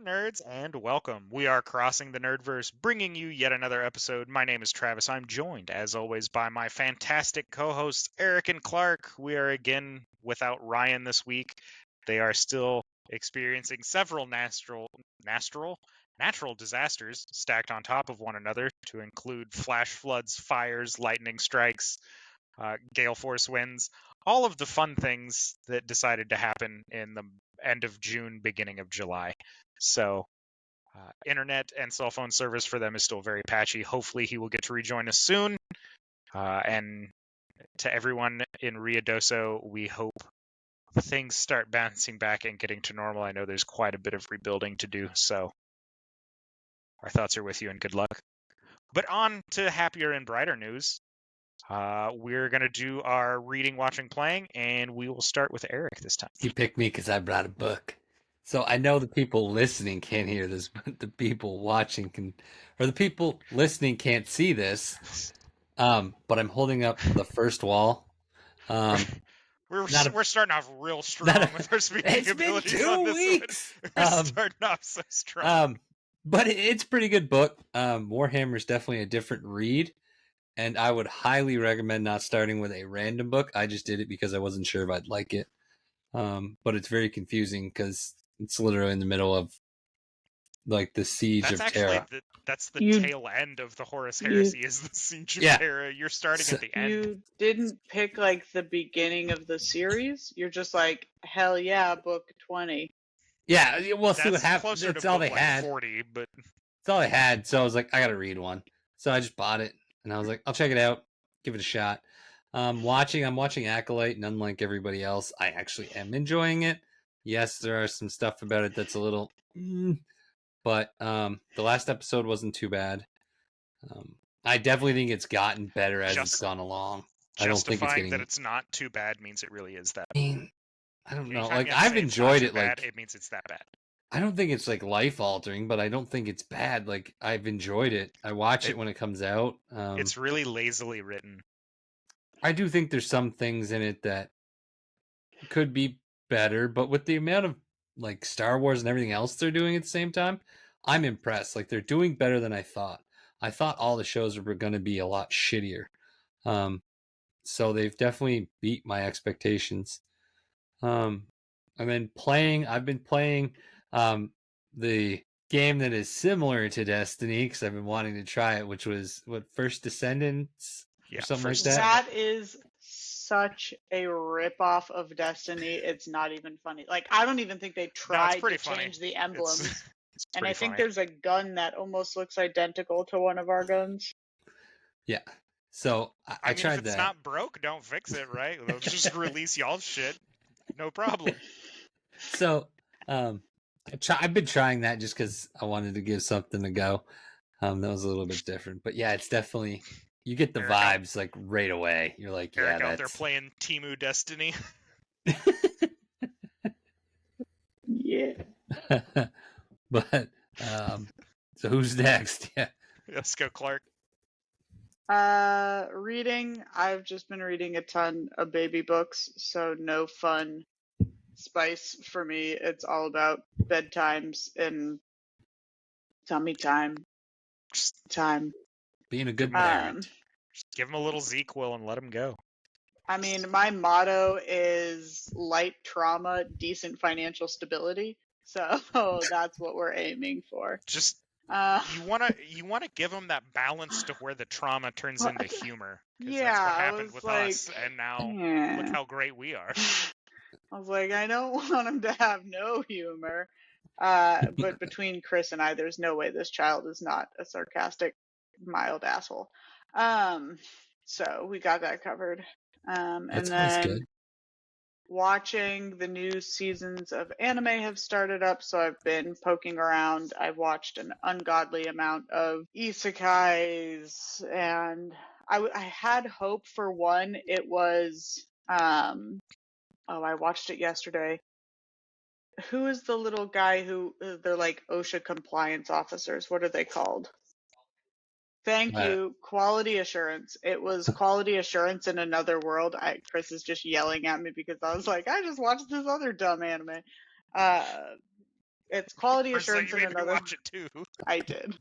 nerds, and welcome. We are Crossing the Nerdverse, bringing you yet another episode. My name is Travis. I'm joined, as always, by my fantastic co-hosts, Eric and Clark. We are again without Ryan this week. They are still experiencing several natural disasters stacked on top of one another, to include flash floods, fires, lightning strikes, gale force winds, all of the fun things that decided to happen in the end of June, beginning of July. So internet and cell phone service for them is still very patchy. Hopefully he will get to rejoin us soon. And to everyone in Ruidoso, we hope things start bouncing back and getting to normal. I know there's quite a bit of rebuilding to do, so our thoughts are with you and good luck. But on to happier and brighter news. We're going to do our reading, watching, playing, and we will start with Eric this time. You picked me because I brought a book. So I know the people listening can't hear this, but the people watching can, or the people listening can't see this. But I'm holding up the first wall. We're starting off real strong with our speaking abilities. It's been 2 weeks. We're starting off so strong. But it's a pretty good book. Warhammer is definitely a different read, and I would highly recommend not starting with a random book. I just did it because I wasn't sure if I'd like it. But it's very confusing because it's literally in the middle of like the siege of Terra. That's the tail end of the Horus Heresy, is the siege of Terra. You're starting at the end. You didn't pick like the beginning of the series. You're just like, hell yeah, book 20. Yeah, we'll see what happens. It's all they had. 40, but it's all they had. So I was like, I gotta read one. So I just bought it, and I was like, I'll check it out, give it a shot. I'm watching Acolyte, and unlike everybody else, I actually am enjoying it. Yes, there are some stuff about it that's a little, but the last episode wasn't too bad. I definitely think it's gotten better as it's gone along. I don't think it's getting... that it's not too bad means it really is that. I mean, I don't know. Like, I've enjoyed it. Bad, it means it's that bad. I don't think it's like life altering, but I don't think it's bad. Like, I've enjoyed it. I watch it when it comes out. It's really lazily written. I do think there's some things in it that could be better, but with the amount of like Star Wars and everything else they're doing at the same time, I'm impressed. Like, they're doing better than I thought. I thought all the shows were going to be a lot shittier. So they've definitely beat my expectations. And then I've been playing the game that is similar to Destiny because I've been wanting to try it, which was First Descendants. Yeah, something like that. That is such a ripoff of Destiny. It's not even funny. Like, I don't even think they tried to change the emblems. It's and I think there's a gun that almost looks identical to one of our guns. Yeah. So I tried if it's that. Not broke, don't fix it, right? They'll just release y'all's shit. No problem. So I've been trying that just because I wanted to give something a go. That was a little bit different. But yeah, it's definitely... You get the vibes like right away. You're like, yeah, Eric out there playing Temu Destiny. Yeah. But so who's next? Yeah. Let's go, Clark. Reading. I've just been reading a ton of baby books, so no fun spice for me. It's all about bedtimes and tummy time. Being a good parent. Just give him a little ZQL and let him go. I mean, my motto is light trauma, decent financial stability. So that's what we're aiming for. Just you wanna give them that balance to where the trauma turns into humor. Yeah, that's what happened with us, and now look how great we are. I was like, I don't want them to have no humor. But between Chris and I, there's no way this child is not a sarcastic, mild asshole. So we got that covered. And then good. Watching the new seasons of anime have started up, so I've been poking around. I've watched an ungodly amount of isekais, and I had hope for one. It was I watched it yesterday. Who is the little guy who they're like OSHA compliance officers? What are they called? Thank you. Quality assurance. It was quality assurance in another world. Chris is just yelling at me because I was like, I just watched this other dumb anime. it's quality Or so assurance you in made me another. watch it too. I did.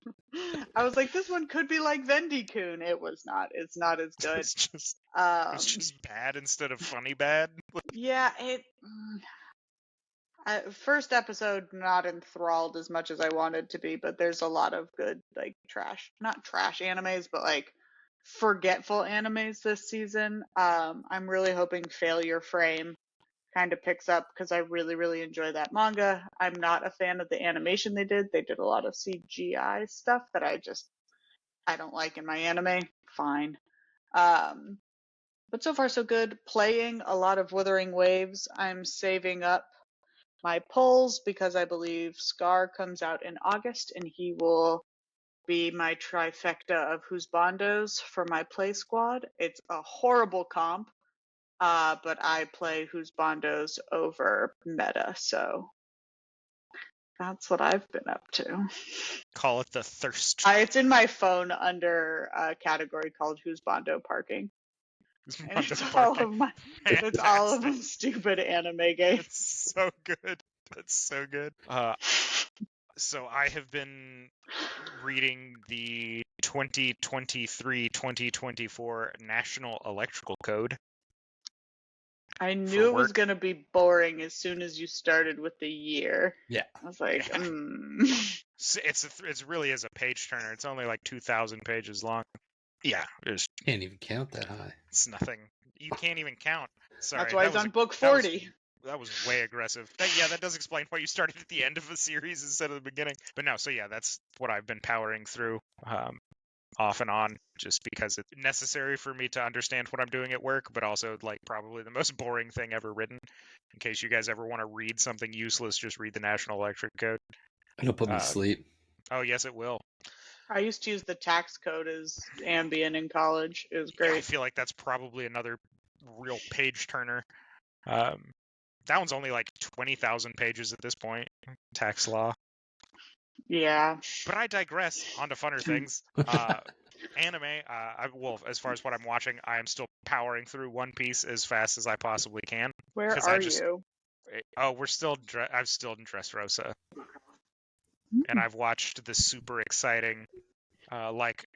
I was like, this one could be like Vendy-kun. It was not. It's not as good. It's Um, just bad instead of funny bad. yeah, first episode not enthralled as much as I wanted to be, but there's a lot of good like not trash animes, but like forgetful animes this season. I'm really hoping Failure Frame kind of picks up because I really, really enjoy that manga. I'm not a fan of the animation they did. They did a lot of CGI stuff that I don't like in my anime. Fine. Um, but so far so good. Playing a lot of Wuthering Waves. I'm saving up my pulls because I believe Scar comes out in August and he will be my trifecta of Husbandos for my play squad. It's a horrible comp, but I play Husbandos over meta, so that's what I've been up to. Call it the thirst. It's in my phone under a category called Husbando Parking. And it's all of my stupid anime games. It's so good. That's so good. So I have been reading the 2023-2024 National Electrical Code. I knew it was going to be boring as soon as you started with the year. Yeah. I was like, It's really is a page turner. It's only like 2,000 pages long. Yeah, Can't even count that high. It's nothing. You can't even count. Sorry. That's why it's on book 40. That was way aggressive. That does explain why you started at the end of a series instead of the beginning. But no, so yeah, that's what I've been powering through off and on, just because it's necessary for me to understand what I'm doing at work, but also like probably the most boring thing ever written. In case you guys ever want to read something useless, just read the National Electric Code. It'll put me to sleep. Oh, yes, it will. I used to use the tax code as Ambien in college. It was great. Yeah, I feel like that's probably another real page turner. That one's only like 20,000 pages at this point. Tax law. Yeah. But I digress. On to funner things. Anime. As far as what I'm watching, I am still powering through One Piece as fast as I possibly can. Where are you? Oh, I'm still in Dressrosa. And I've watched the super exciting,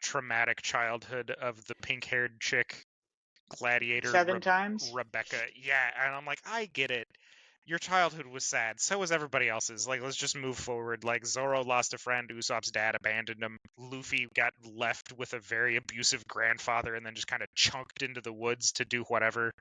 traumatic childhood of the pink-haired chick, Gladiator 7 times? Rebecca. Yeah, and I'm like, I get it. Your childhood was sad. So was everybody else's. Like, let's just move forward. Like, Zoro lost a friend. Usopp's dad abandoned him. Luffy got left with a very abusive grandfather and then just kind of chunked into the woods to do whatever.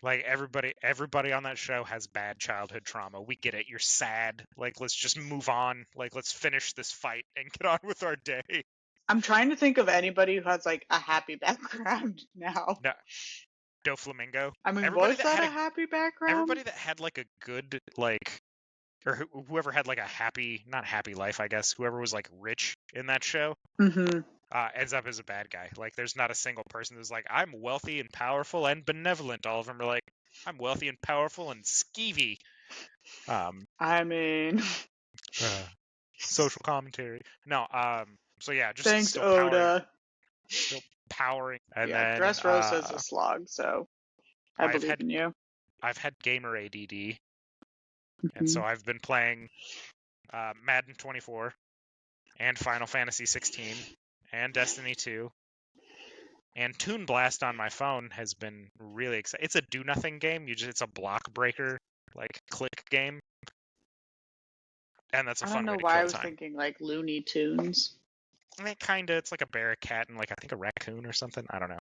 Like, everybody on that show has bad childhood trauma. We get it. You're sad. Like, let's just move on. Like, let's finish this fight and get on with our day. I'm trying to think of anybody who has like a happy background now. No. Doflamingo. I mean, was that a happy background? Everybody that had like a good or whoever had like a happy, not happy life, I guess. Whoever was like rich in that show, ends up as a bad guy. Like, there's not a single person who's like, I'm wealthy and powerful and benevolent. All of them are like, I'm wealthy and powerful and skeevy. I mean, social commentary. No. So yeah, just thanks, still Oda. Still powering. And yeah, then Dressrosa is a slog, so I believe in you. I've had gamer ADD, and so I've been playing Madden 24 and Final Fantasy 16 and Destiny 2. And Toon Blast on my phone has been really exciting. It's a do-nothing game. It's a block breaker, like, click game. And that's a fun way to kill time. I don't know why I was thinking, like, Looney Tunes. It's like a bear, a cat, and like I think a raccoon or something. I don't know.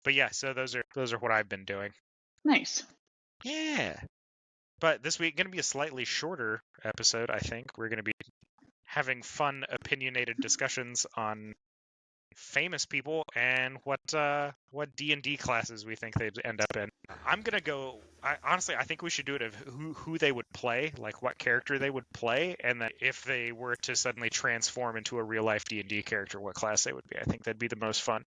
But yeah, so those are what I've been doing. Nice. Yeah. But this week gonna be a slightly shorter episode, I think. We're gonna be having fun, opinionated discussions on famous people and what D&D classes we think they'd end up in. I'm gonna go. Honestly, I think we should do it of who they would play, like what character they would play, and then if they were to suddenly transform into a real life D&D character, what class they would be. I think that'd be the most fun.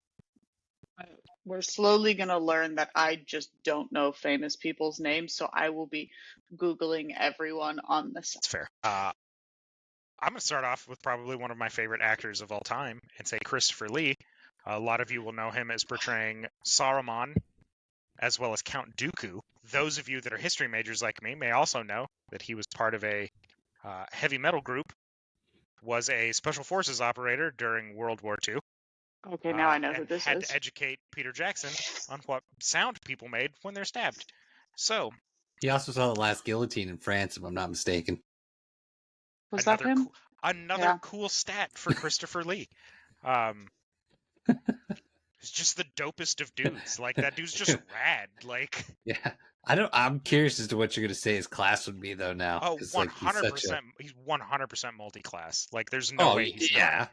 We're slowly gonna learn that I just don't know famous people's names, so I will be Googling everyone on this. That's fair. I'm going to start off with probably one of my favorite actors of all time and say Christopher Lee. A lot of you will know him as portraying Saruman as well as Count Dooku. Those of you that are history majors like me may also know that he was part of a heavy metal group, was a special forces operator during World War II. Okay, now I know who and this had is. to educate Peter Jackson on what sound people made when they're stabbed. So He also saw the last guillotine in France, if I'm not mistaken. Was that him? Another cool stat for Christopher Lee. He's just the dopest of dudes. Like, that dude's just rad. Like, Yeah. I'm curious as to what you're gonna say his class would be though now. oh, 'cause, 100%. He's 100% multi-class. Like, there's no way he's not.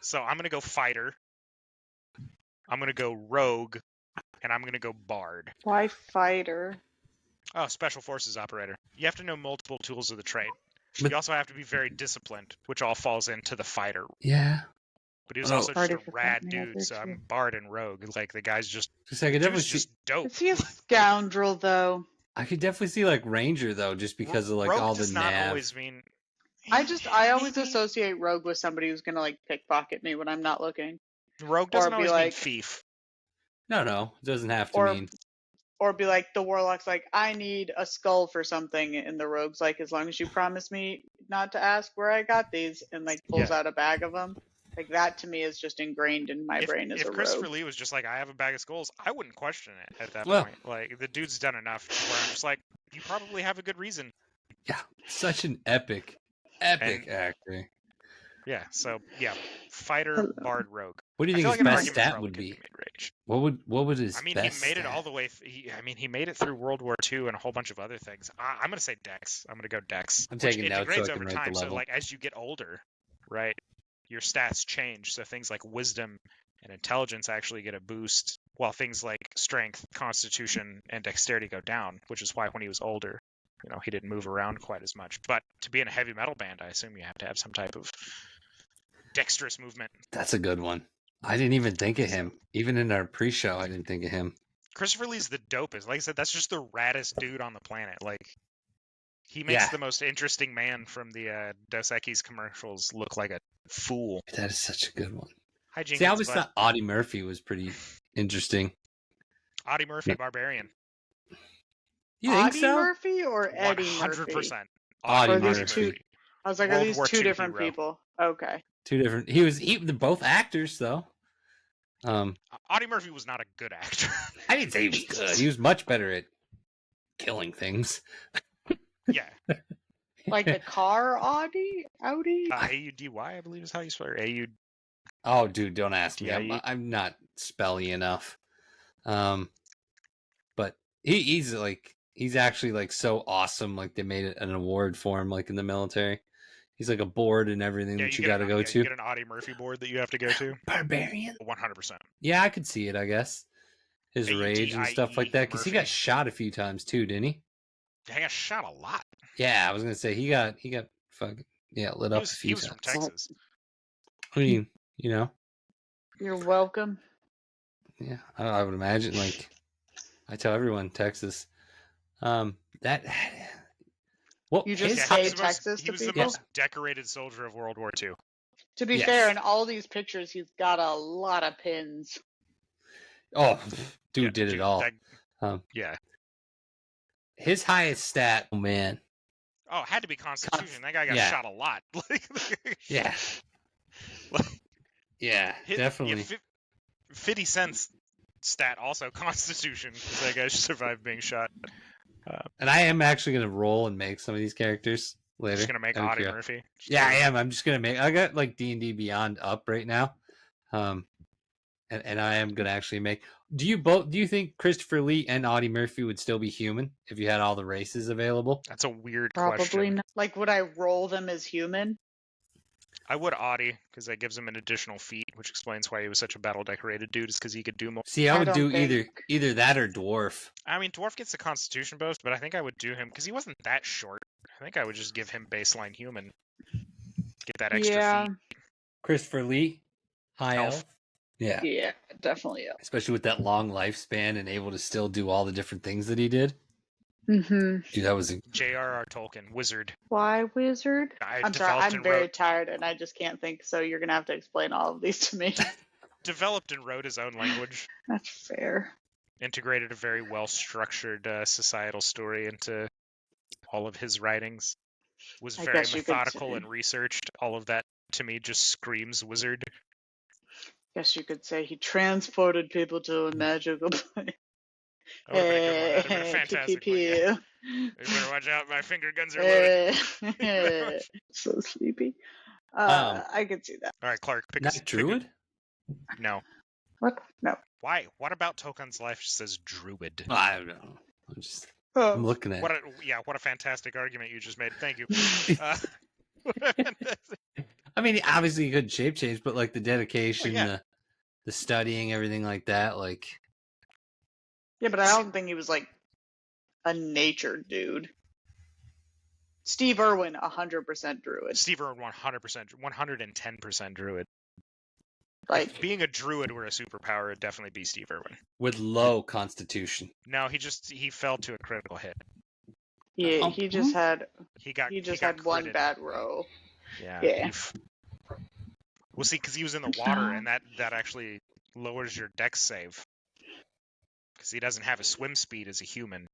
So I'm gonna go fighter. I'm gonna go rogue, and I'm gonna go bard. Why fighter? Oh, special forces operator. You have to know multiple tools of the trade. But you also have to be very disciplined, which all falls into the fighter. Yeah. But he was also just a rad dude, so I'm bard and rogue. Like, the guy's just, I could definitely just dope. Is he a scoundrel though? I could definitely see like ranger though, just because of like rogue all the does not always mean. I always associate rogue with somebody who's gonna like pickpocket me when I'm not looking. Rogue doesn't always mean thief. No, it doesn't have to mean. Or be like, the warlock's like, I need a skull for something, and the rogue's like, as long as you promise me not to ask where I got these, and like pulls out a bag of them. Like, that to me is just ingrained in my brain as a rogue. If Christopher Lee was just like, I have a bag of skulls, I wouldn't question it at that point. Like, the dude's done enough where I'm just like, you probably have a good reason. Yeah, such an epic actor. Yeah, so fighter, bard, rogue. What do you think his best stat would be? What would his? I mean, he made it all the way. He made it through World War II and a whole bunch of other things. I'm gonna say Dex. I'm gonna go Dex. I'm taking notes. It degrades over time. So like as you get older, right, your stats change. So things like wisdom and intelligence actually get a boost, while things like strength, constitution, and dexterity go down. Which is why when he was older, he didn't move around quite as much. But to be in a heavy metal band, I assume you have to have some type of dexterous movement. That's a good one. I didn't even think of him. Even in our pre-show, I didn't think of him. Christopher Lee's the dopest. Like I said, that's just the raddest dude on the planet. Like, he makes the most interesting man from the Dos Equis commercials look like a fool. That is such a good one. Hi, Jenkins, see, I always thought Audie Murphy was pretty interesting. Audie Murphy, Barbarian. You think Audie so? Murphy or Eddie 100%. Audie Murphy. I was like, are these two different people? Okay. Two different. They're both actors, though. Audie Murphy was not a good actor. I didn't say he was good. He was much better at killing things. Yeah. Like the car Audi? A-U-D-Y, I believe is how you spell it. A-U... Oh, dude, don't ask me. I'm not spelly enough. But he's actually like so awesome. Like they made an award for him, like in the military. He's like a board and everything that you got to go to. You get an Audie Murphy board that you have to go to. Barbarian? 100%. Yeah, I could see it, I guess. His rage and stuff like that. Because he got shot a few times too, didn't he? He got shot a lot. Yeah, I was going to say he got fucking lit up a few times. He was from Texas. I mean, You're welcome. Yeah, I would imagine. Like, I tell everyone, Texas. You just say Texas to people? He was the most decorated soldier of World War II. To be fair, in all these pictures, he's got a lot of pins. Oh, dude did it all. Yeah. His highest stat, oh man. Oh, it had to be Constitution. That guy got shot a lot. Yeah. Yeah, definitely. 50 Cent's stat also Constitution, because that guy survived being shot. And I am actually going to roll and make some of these characters later. Just going to make Audie Murphy? Yeah, I am. I'm just going to make... I got like D&D Beyond up right now. And I am going to actually make... Do you think Christopher Lee and Audie Murphy would still be human if you had all the races available? That's a weird question. Probably not. Like, would I roll them as human? I would Audie, because that gives him an additional feat, which explains why he was such a battle-decorated dude, is because he could do more. See, I would do either that or Dwarf. I mean, Dwarf gets the Constitution boost, but I think I would do him, because he wasn't that short. I think I would just give him baseline human. Get that extra feat. Christopher Lee, high elf. Yeah. Yeah, definitely. Yeah. Especially with that long lifespan and able to still do all the different things that he did. Mm-hmm. Dude, that was J.R.R. Tolkien, wizard. Why wizard? I'm sorry, I'm very tired and I just can't think, so you're going to have to explain all of these to me. Developed and wrote his own language. That's fair. integrated a very well-structured societal story into all of his writings. Was I very guess you could methodical say. and researched. All of that, to me, just screams wizard. Guess you could say he transported people to a magical place. That would have been a good one. That'd have been a Hey, fantastic pew, one. pew, Yeah. pew. You better watch out. My finger guns are loaded. So sleepy. Um, I could see that. All right, Clark, pick Not Druid? No. What? No. Why? What about Token's life just says druid? I don't know. Oh. I'm looking at What it. what a fantastic argument you just made. Thank you. Uh, I mean, obviously he could shape change, but like the dedication, yeah. the studying, everything like that, like Yeah, but I don't think he was like a nature dude. Steve Irwin, 100% druid. Steve Irwin, 100%, 110% druid. Like, If being a druid were a superpower, it'd definitely be Steve Irwin. with low constitution. No, he fell to a critical hit. he just had He got one critted. bad row. Yeah. Yeah. Well, see, because he was in the water, and that actually lowers your dex save. Because he doesn't have a swim speed as a human.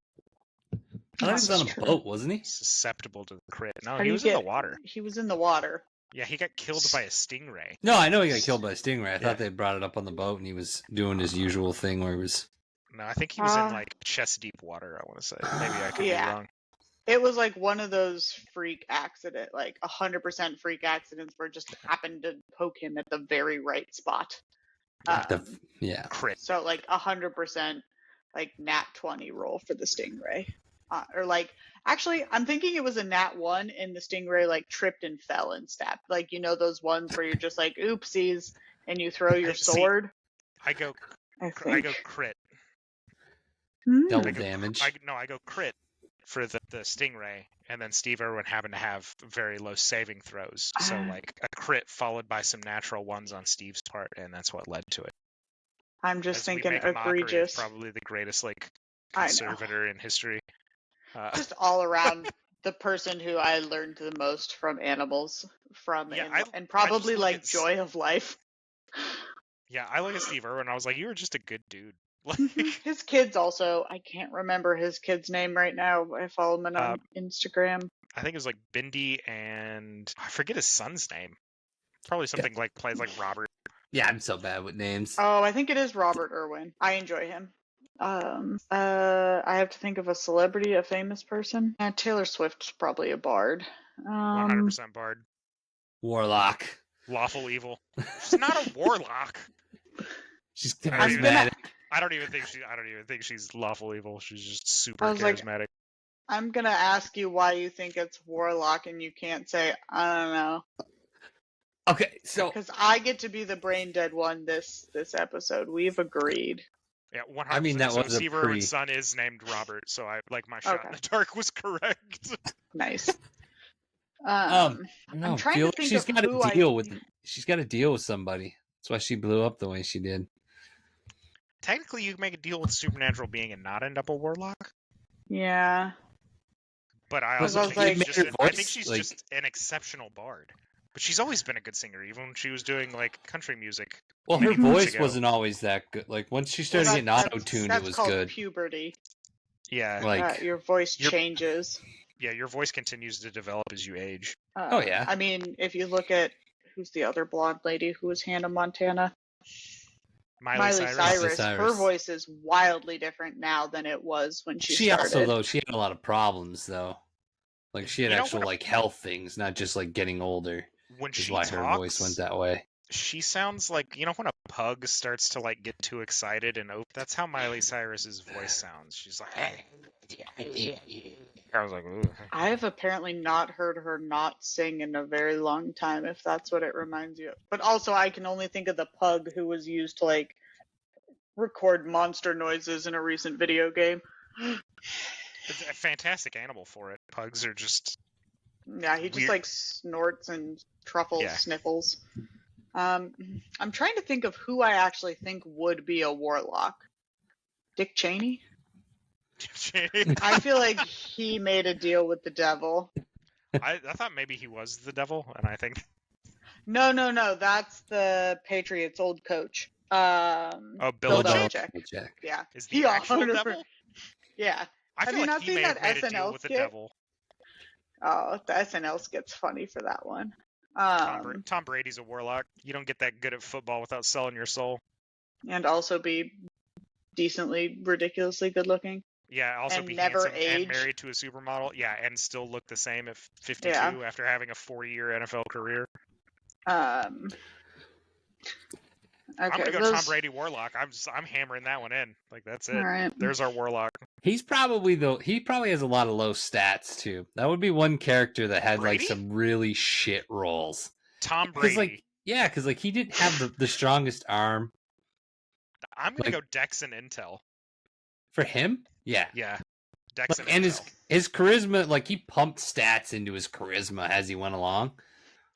I thought he was on a True. boat, wasn't he? Susceptible to the crit. No, How he do you was in the get- water. He was in the water. Yeah, he got killed by a stingray. No, I know he got killed by a stingray. I Yeah. thought they brought it up on the boat and he was doing his usual thing where he was. No, I think he was in like chest deep water. I want to say. Maybe I could be wrong. It was like one of those freak accident, like 100% freak accidents where it just happened to poke him at the very right spot. Yeah. Crit. So like 100% like nat 20 roll for the stingray. Or like, actually, I'm thinking it was a nat 1 and the stingray like tripped and fell and stabbed. Like, you know, those ones where you're just like, oopsies, and you throw your sword? I go crit. Double damage. I go crit for the stingray, and then Steve Irwin happened to have very low saving throws. So like a crit followed by some natural ones on Steve's part, and that's what led to it. I'm just As we thinking make a mockery of egregious. probably the greatest like I know. conservator in history. Just all around the person who I learned the most from animals from, Yeah, and probably look like at joy of life. Yeah, I look at Steve Irwin and I was like, you were just a good dude. Like, His kids also, I can't remember his kid's name right now. I follow him on Instagram. I think it was like Bindi and I forget his son's name. Probably something like plays like Robert. Yeah, I'm so bad with names. Oh, I think it is Robert Irwin. I enjoy him. I have to think of a celebrity, a famous person. Taylor Swift's probably a bard. 100% bard. Warlock. Lawful evil. She's not a warlock. She's I'm charismatic. I don't even think she's lawful evil. She's just super I was like, charismatic. I'm gonna ask you why you think it's warlock, and you can't say I don't know. Okay, so Because I get to be the brain dead one this episode. We've agreed. Yeah, 100%. I mean, that so was a Steve Irwin's son is named Robert, so I like my shot in the dark was correct. Nice. no, I'm trying feel to think she's of got who to deal with. She's got to deal with somebody. That's why she blew up the way she did. Technically, you can make a deal with a supernatural being and not end up a warlock. Yeah. But I Because also I was think like- she's just Her I think voice, she's like- just an exceptional bard. But she's always been a good singer, even when she was doing like country music. Well, her Many years voice ago. wasn't always that good. Like once she started getting auto tuned, it that's was called good. puberty. Yeah, Like Your voice Your- changes. yeah, your voice continues to develop as you age. Oh, yeah. I mean, if you look at who's the other blonde lady who was Hannah Montana, Miley Cyrus. Her voice is wildly different now than it was when she started. also though she had a lot of problems though. Like she had You know actual what- like health things, not just like getting older. When Is she why talks, her voice went that way. she sounds like, you know, when a pug starts to like get too excited and that's how Miley Cyrus's voice sounds. She's like, I was like, ooh. I have apparently not heard her not sing in a very long time, if that's what it reminds you of. But also, I can only think of the pug who was used to like record monster noises in a recent video game. It's a fantastic animal for it. Pugs are just Yeah, he just Weird. like snorts and truffles, Yeah. sniffles. I'm trying to think of who I actually think would be a warlock. Dick Cheney? I feel like he made a deal with the devil. I thought maybe he was the devil, and I think No, that's the Patriots' old coach. Oh, Bill Belichick? Belichick. Yeah. Is the actual 100%. devil? Yeah. I Have feel you like not he seen may have that made a deal SNL with the skit? devil. Oh, the SNL skit's funny for that one. Tom Brady's a warlock. You don't get that good at football without selling your soul. And also be decently, ridiculously good looking. Yeah, also and be never handsome and age. married to a supermodel. Yeah, and still look the same at 52 Yeah. after having a 40-year NFL career. I'm Okay, gonna go Tom Brady warlock. I'm hammering that one in. Like that's it. All right. There's our warlock. He probably has a lot of low stats too. That would be one character that had Brady? like some really shit roles. Tom Brady. Because he didn't have the strongest arm. I'm gonna go Dex and Intel. For him, yeah. Dex and Intel. His charisma, like he pumped stats into his charisma as he went along.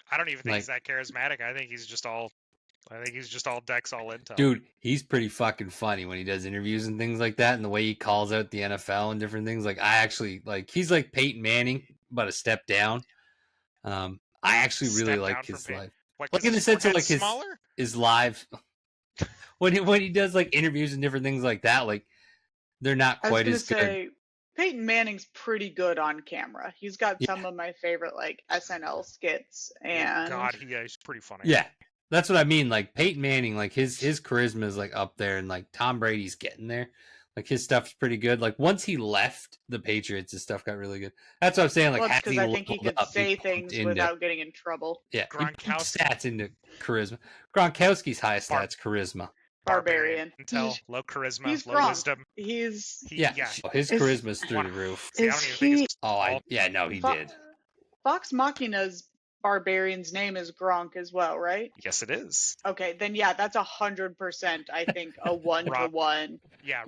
I don't even think he's that charismatic. I think he's just all Dex, all Intel. Dude, he's pretty fucking funny when he does interviews and things like that, and the way he calls out the NFL and different things. Like I actually he's like Peyton Manning, but a step down. I actually really like his life. Like in the sense of like his live when he does like interviews and different things like that, like they're not quite as good. Peyton Manning's pretty good on camera. He's got some of my favorite like SNL skits, and he's pretty funny. Yeah, that's what I mean. Like Peyton Manning, like his charisma is like up there, and like Tom Brady's getting there. Like his stuff's pretty good. Like once he left the Patriots, his stuff got really good. That's what I'm saying. Like because I think he could say things without getting in trouble. Yeah, Gronkowski stats into charisma. Gronkowski's highest stats charisma. Barbarian. Low charisma, he's low wisdom. His charisma's through the roof. See, I don't even think he did. Vox Machina's Barbarian's name is Gronk as well, right? Yes, it is. Okay, then that's 100%. I think a 1-to-1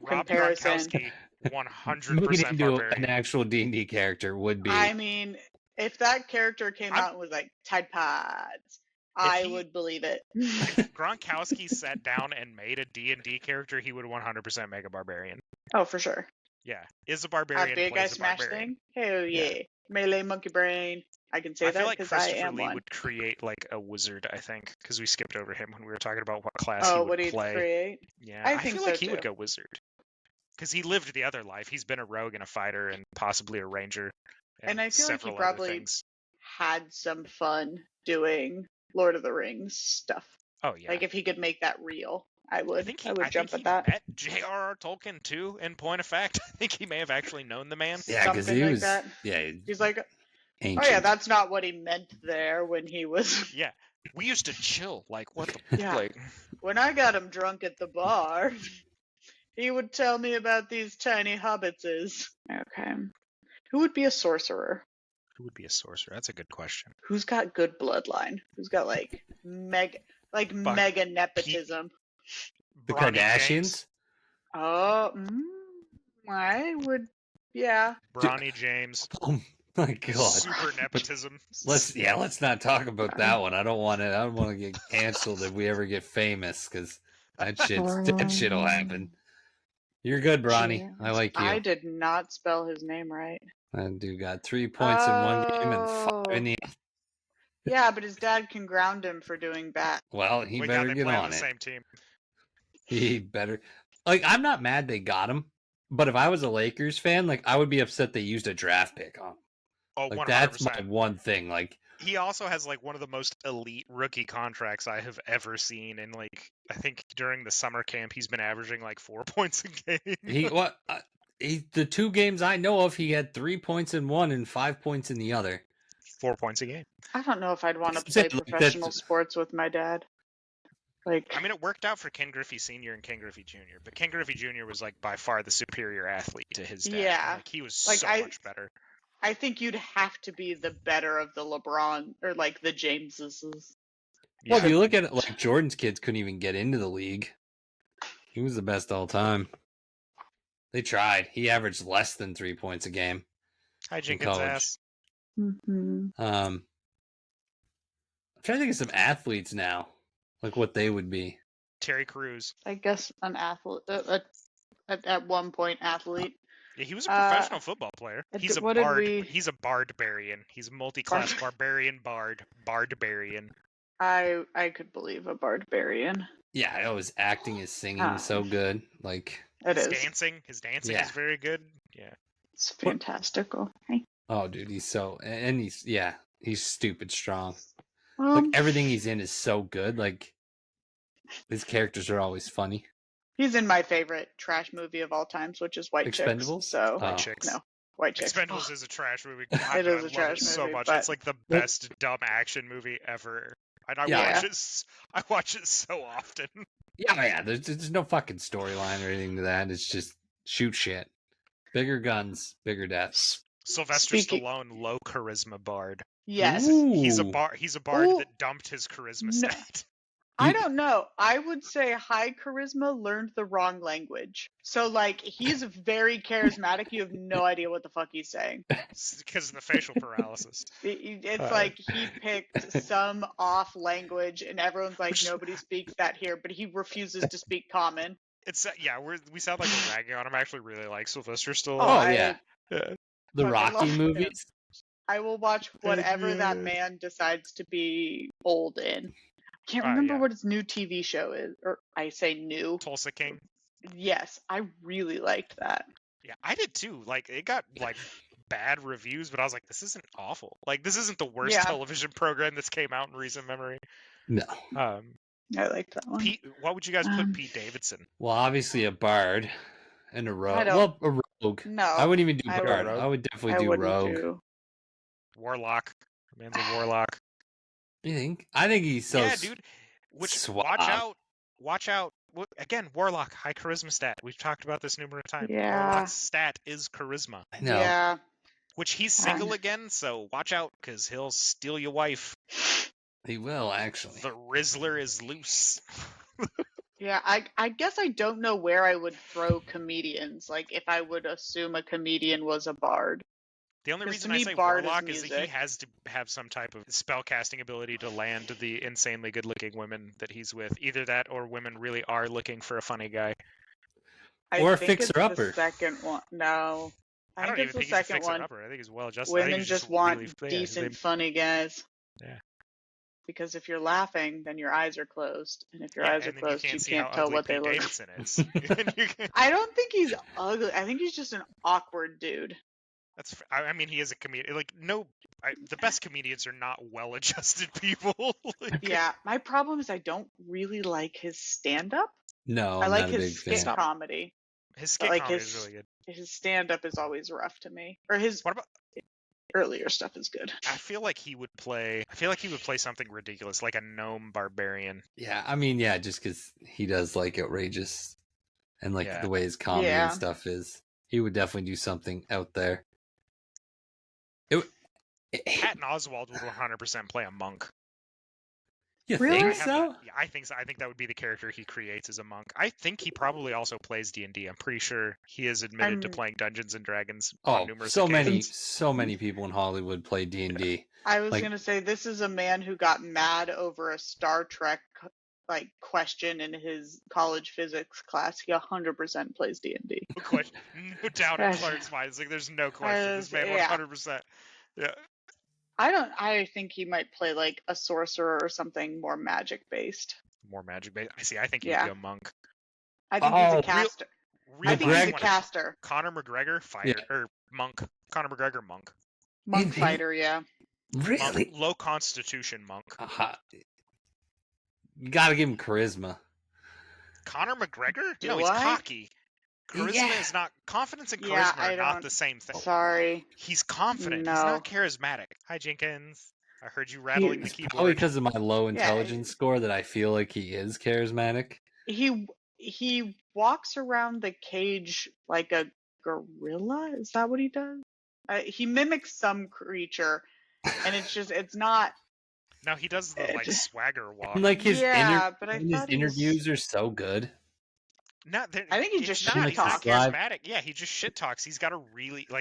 comparison. Rob Gronkowski, 100% Moving into Barbarian. An actual D&D character would be. I mean, if that character came out and was like Tide Pods, I would believe it. If Gronkowski sat down and made a D&D character, he would 100% make a barbarian. Oh, for sure. Yeah. Is a barbarian. A big I smash thing? Hell yeah. Melee monkey brain. I can say that because I am one. Would create like a wizard, I think, because we skipped over him when we were talking about what class he would would play. Create? Yeah, I think feel so like he too. would go wizard. Because he lived the other life. He's been a rogue and a fighter and possibly a ranger. And I feel like he probably had some fun doing Lord of the Rings stuff. Oh yeah. Like if he could make that real, I would jump at that. Met J.R.R. Tolkien too, in point of fact. I think he may have actually known the man. Yeah, because he was that. Yeah. He's like ancient. Oh yeah, that's not what he meant there when he was Yeah. We used to chill, like what the like when I got him drunk at the bar, he would tell me about these tiny hobbitses. Okay. Who would be a sorcerer? Who would be a sorcerer? That's a good question. Who's got good bloodline? Who's got like mega nepotism? The Kardashians? Oh, I would, yeah. Bronny James. Oh my god. Super nepotism. Let's not talk about that one. I don't want to get canceled if we ever get famous, because that shit'll happen. You're good, Bronny. I like you. I did not spell his name right. That dude got 3 points in one game and 5 in the. Yeah, but his dad can ground him for doing bad. Well, he better get on it. Same team. He better. Like, I'm not mad they got him, but if I was a Lakers fan, like, I would be upset they used a draft pick on him. Oh, like, 100%. That's my one thing. Like, he also has like one of the most elite rookie contracts I have ever seen, and like I think during the summer camp he's been averaging like 4 points a game. The 2 games I know of, he had 3 points in one and 5 points in the other. 4 points a game. I don't know if I'd want to play professional sports with my dad. Like, I mean, it worked out for Ken Griffey Sr. and Ken Griffey Jr., but Ken Griffey Jr. was like by far the superior athlete to his dad. Yeah, like, he was so much better. I think you'd have to be the better of the LeBron or like the Jameses. Yeah. Well, if you look at it, like Jordan's kids couldn't even get into the league. He was the best all time. They tried. He averaged less than 3 points a game. Hi, Jenkins' ass. Mm-hmm. I'm trying to think of some athletes now, like what they would be. Terry Crews. I guess an athlete, at one point athlete. Yeah, he was a professional football player. He's a bard. He's a barbarian. He's a multi-class barbarian bard. Barbarian. I could believe a barbarian. Yeah, his acting, his singing is so good. Like, It His is. dancing Yeah. is very good. Yeah. It's fantastical. Hey. oh, dude, he's so, and he's stupid strong. Well, Like everything he's in is so good. Like his characters are always funny. he's in my favorite trash movie of all times, which is White Chicks. Expendables? So White Oh. Chicks. no, White Chicks. Expendables Oh, is a trash movie. It God, is but a I love trash it so movie, much. but- It's like the Well- best dumb action movie ever. And I Yeah. watch it. I watch it so often. Yeah. There's no fucking storyline or anything to that. It's just shoot shit. Bigger guns, bigger deaths. Sylvester Speaking- Stallone, low charisma bard. yes. Ooh. He's a bard Ooh. that dumped his charisma No. stat. I don't know. I would say high charisma learned the wrong language. So like he's very charismatic. You have no idea what the fuck he's saying. Because of the facial paralysis. It's like he picked some off language, and everyone's like, Which- nobody speaks that here, but he refuses to speak common. It's we sound like we're ragging on him. I actually really like Sylvester Stallone. Oh, yeah. Yeah. The fucking Rocky love him. movies. I will watch whatever that yeah. man decides to be old in. I can't Ah, remember yeah. what his new TV show is, or I say new. Tulsa King. Yes, I really liked that. Yeah, I did too. Like it got like bad reviews, but I was like, this isn't awful. Like this isn't the worst Yeah. television program that's came out in recent memory. No. I liked that one. Pete, what would you guys put Um, Pete Davidson? Well, obviously a bard and a rogue. I don't- Well, a rogue. No, I wouldn't even do I bard. would- I would definitely I do wouldn't rogue. do. Warlock. The man's a warlock. You think? I think he's so. Yeah, dude. Watch suave. out. Watch out. Again, Warlock, high charisma stat. We've talked about this numerous times. Yeah. Warlock's stat is charisma, I know. Yeah, which he's single again, so watch out, because he'll steal your wife. He will actually. The Rizzler is loose. yeah. I guess I don't know where I would throw comedians. Like if I would assume a comedian was a bard. The only 'Cause reason to I me, say Bard is Warlock is that he music. has to have some type of spellcasting ability to land the insanely good-looking women that he's with. Either that, or women really are looking for a funny guy. I Or a think it's fixer-upper. the second one. No, I I don't think even it's the think he's a second fixer one. upper. I think he's well adjusted. I think Women he's just want really, yeah, decent, funny guys. Yeah. Because if you're laughing, then your eyes are closed, and if your yeah, eyes are and then you closed, can't you see can't how tell ugly what they Pete look. Davidson is. And you can- I don't think he's ugly. I think he's just an awkward dude. I mean, he is a comedian. Like, the best comedians are not well-adjusted people. Like, Yeah, my problem is I don't really like his stand-up. No, I I'm like not a big his fan. skit comedy. his skit like comedy his- is really good. His stand-up is always rough to me. Or his What about? earlier stuff is good. I feel like he would play something ridiculous, like a gnome barbarian. Yeah, I mean, yeah, just because he does like outrageous and like Yeah. the way his comedy Yeah. and stuff is, he would definitely do something out there. Patton Oswalt would 100% play a monk. You Really? I think have so? that- yeah, I think so. I think that would be the character he creates as a monk. I think he probably also plays D&D. I'm pretty sure he has admitted to I'm- playing Dungeons and Dragons Oh, on numerous so occasions. many people in Hollywood play D&D. I was Like- gonna say this is a man who got mad over a Star Trek like question in his college physics class. He 100% plays D&D. No question, no doubt in Clark's mind. It's like there's no question. This man Yeah. 100%. Yeah. I think he might play like a sorcerer or something more magic based. More magic based. I see. I think he'd Yeah. be a monk. I think he's Oh, a real- caster. Real I think he's a monk. caster. Conor McGregor, fighter or monk. Conor McGregor, monk. Monk Indeed. fighter, yeah. Really? Monk, low constitution monk. You gotta give him charisma. Conor McGregor? Do No, he's I? cocky. Charisma Yeah. is not. Confidence and charisma Yeah, I are not don't- the same thing. Sorry. He's confident. He's No. not charismatic. Hi, Jenkins. I heard you rattling the It's keyboard. probably because of my low intelligence score that I feel like he is charismatic. He walks around the cage like a gorilla. Is that what he does? He mimics some creature, and it's not. No, he does the like swagger walk. And like his, Yeah, but I his thought he was- interviews are so good. I think he just shit shit He's not talks. charismatic. Yeah, he just shit talks. He's got a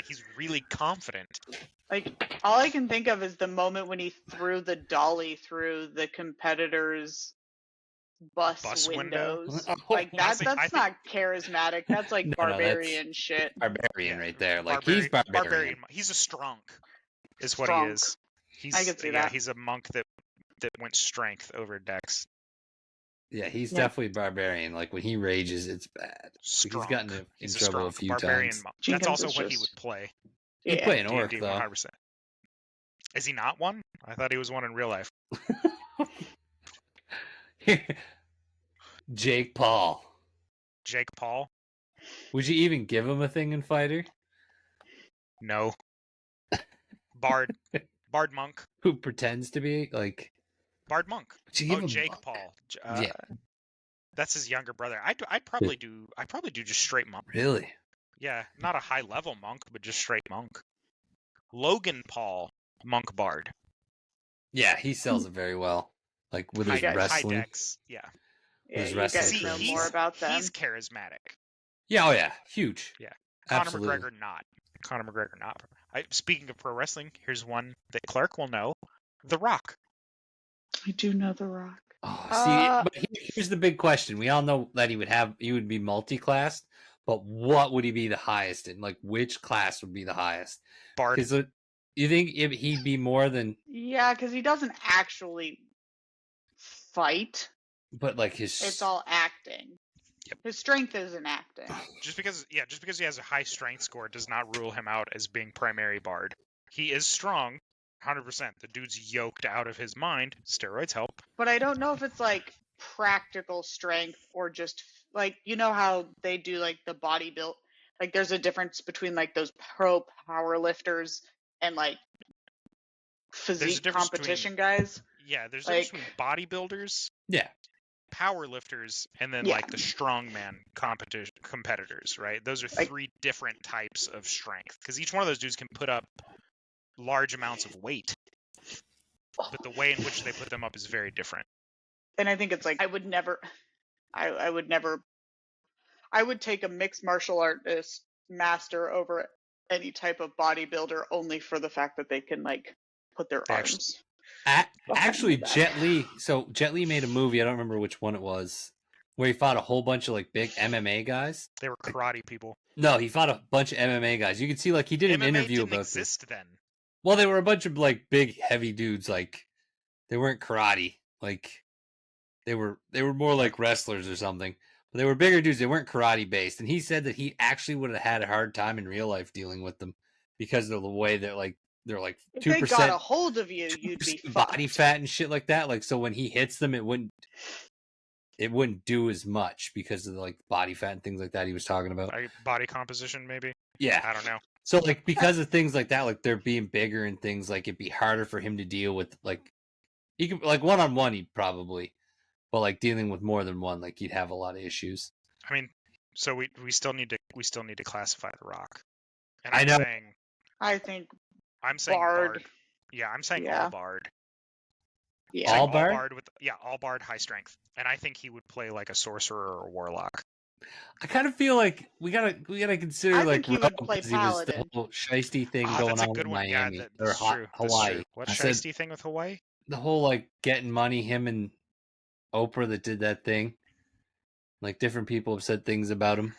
he's really confident. Like all I can think of is the moment when he threw the dolly through the competitor's bus windows. Oh, Like that. honestly, I That's not charismatic. That's like No, that's- barbarian shit. Barbarian Yeah. right there. Like he's barbarian. He's a strong. Is what Strong. he is. He's I can see yeah, that. he's a monk that went strength over dex. Yeah, he's Yeah. definitely barbarian. Like when he rages, it's bad. Strong. He's gotten in He's a trouble strong a few barbarian times. monk. Jenkins That's also is what he just- would play. He'd Yeah. play an orc D&D though. 100%. Is he not one? I thought he was one in real life. Jake Paul. Jake Paul? Would you even give him a thing in Fighter? No. Bard. Bard monk. Who pretends to be like? Bard monk. Would you give him Jake monk? Paul. Yeah. That's his younger brother. I'd probably do just straight monk. Really? Yeah, not a high level monk, but just straight monk. Logan Paul, monk bard. Yeah, he sells it very well. Like with his High wrestling. decks. Yeah. Yeah, His you wrestling guys See, know career. more about them. He's charismatic. Yeah, oh yeah, huge. Yeah. Conor Absolutely. McGregor not. Conor McGregor not. Speaking of pro wrestling, here's one that Clark will know. The Rock. I do know The Rock. Oh, see, but here's the big question. We all know that he would be multi-classed, but what would he be the highest in? Like, which class would be the highest? Bard. Because you think he'd be more than, Yeah, because he doesn't actually fight. but like his. It's all acting. Yep. His strength is in acting. Just because he has a high strength score does not rule him out as being primary bard. He is strong, 100%. The dude's yoked out of his mind. Steroids help. But I don't know if it's like practical strength or just like, you know how they do like the body build. Like there's a difference between like those pro power lifters and like physique difference competition guys. Yeah, there's a Like- difference between bodybuilders, Yeah. power lifters, and then Yeah. like the strongman competitors, right? Those are Like- three different types of strength because each one of those dudes can put up large amounts of weight, but the way in which they put them up is very different. And I think it's like I would never I would take a mixed martial artist master over any type of bodybuilder only for the fact that they can like put their They actually- arms. Actually, behind Jet Li. So Jet Li made a movie. I don't remember which one it was, where he fought a whole bunch of like big MMA guys. They were karate people. No, he fought a bunch of MMA guys. You can see like he did an MMA interview didn't about this. exist then. Well, they were a bunch of like big, heavy dudes. Like they weren't karate. Like they were more like wrestlers or something. But they were bigger dudes. They weren't karate based. And he said that he actually would have had a hard time in real life dealing with them because of the way they're like If 2% they got a hold of you, you'd be body fucked. fat and shit like that. Like so when he hits them, it wouldn't do as much because of the like body fat and things like that he was talking about. Body composition, maybe. Yeah. I don't know. So like because of things like that, like they're being bigger and things, like it'd be harder for him to deal with. Like he could like one-on-one he'd probably, but like dealing with more than one, like he'd have a lot of issues. I mean, so we still need to classify The Rock. And I I'm know. saying I think I'm saying Bard. Yeah, I'm saying Yeah. all bard. yeah. All All Bard? bard with all bard high strength. And I think he would play like a sorcerer or a warlock. I kind of feel like we gotta consider I like think he would Rogue, play 'cause he was the Paladin. whole shiesty thing Ah, going that's a on good with one. Yeah, Miami or that's true. That's Hawaii. true. What I said shiesty thing with Hawaii? the whole like getting money, him and Oprah that did that thing. Like different people have said things about him.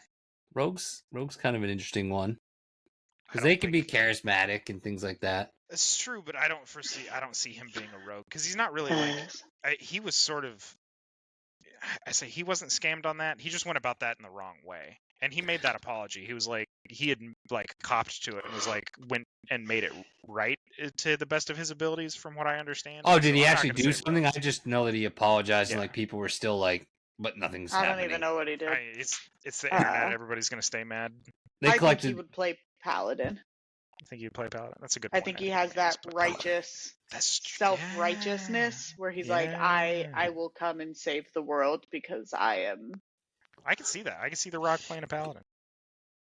Rogue's kind of an interesting one because they can be charismatic and things like that. It's true, but I don't see him being a rogue because he's not really like he was sort of. I say he wasn't scammed on that. He just went about that in the wrong way, and he made that apology. He was like he had like copped to it and was like went and made it right to the best of his abilities, from what I understand. Oh, did So he I'm not actually gonna do say something? I rogue. just know that he apologized and Yeah. like people were still like, but nothing's I don't happening. even know what he did. It's the internet. Everybody's gonna stay mad. They I think he collected. would play Paladin. I think you'd play Paladin. That's a good I point. think he has that But righteous That's true. self-righteousness where he's like, I Yeah. will come and save the world because I am. I can see that. I can see The Rock playing a paladin.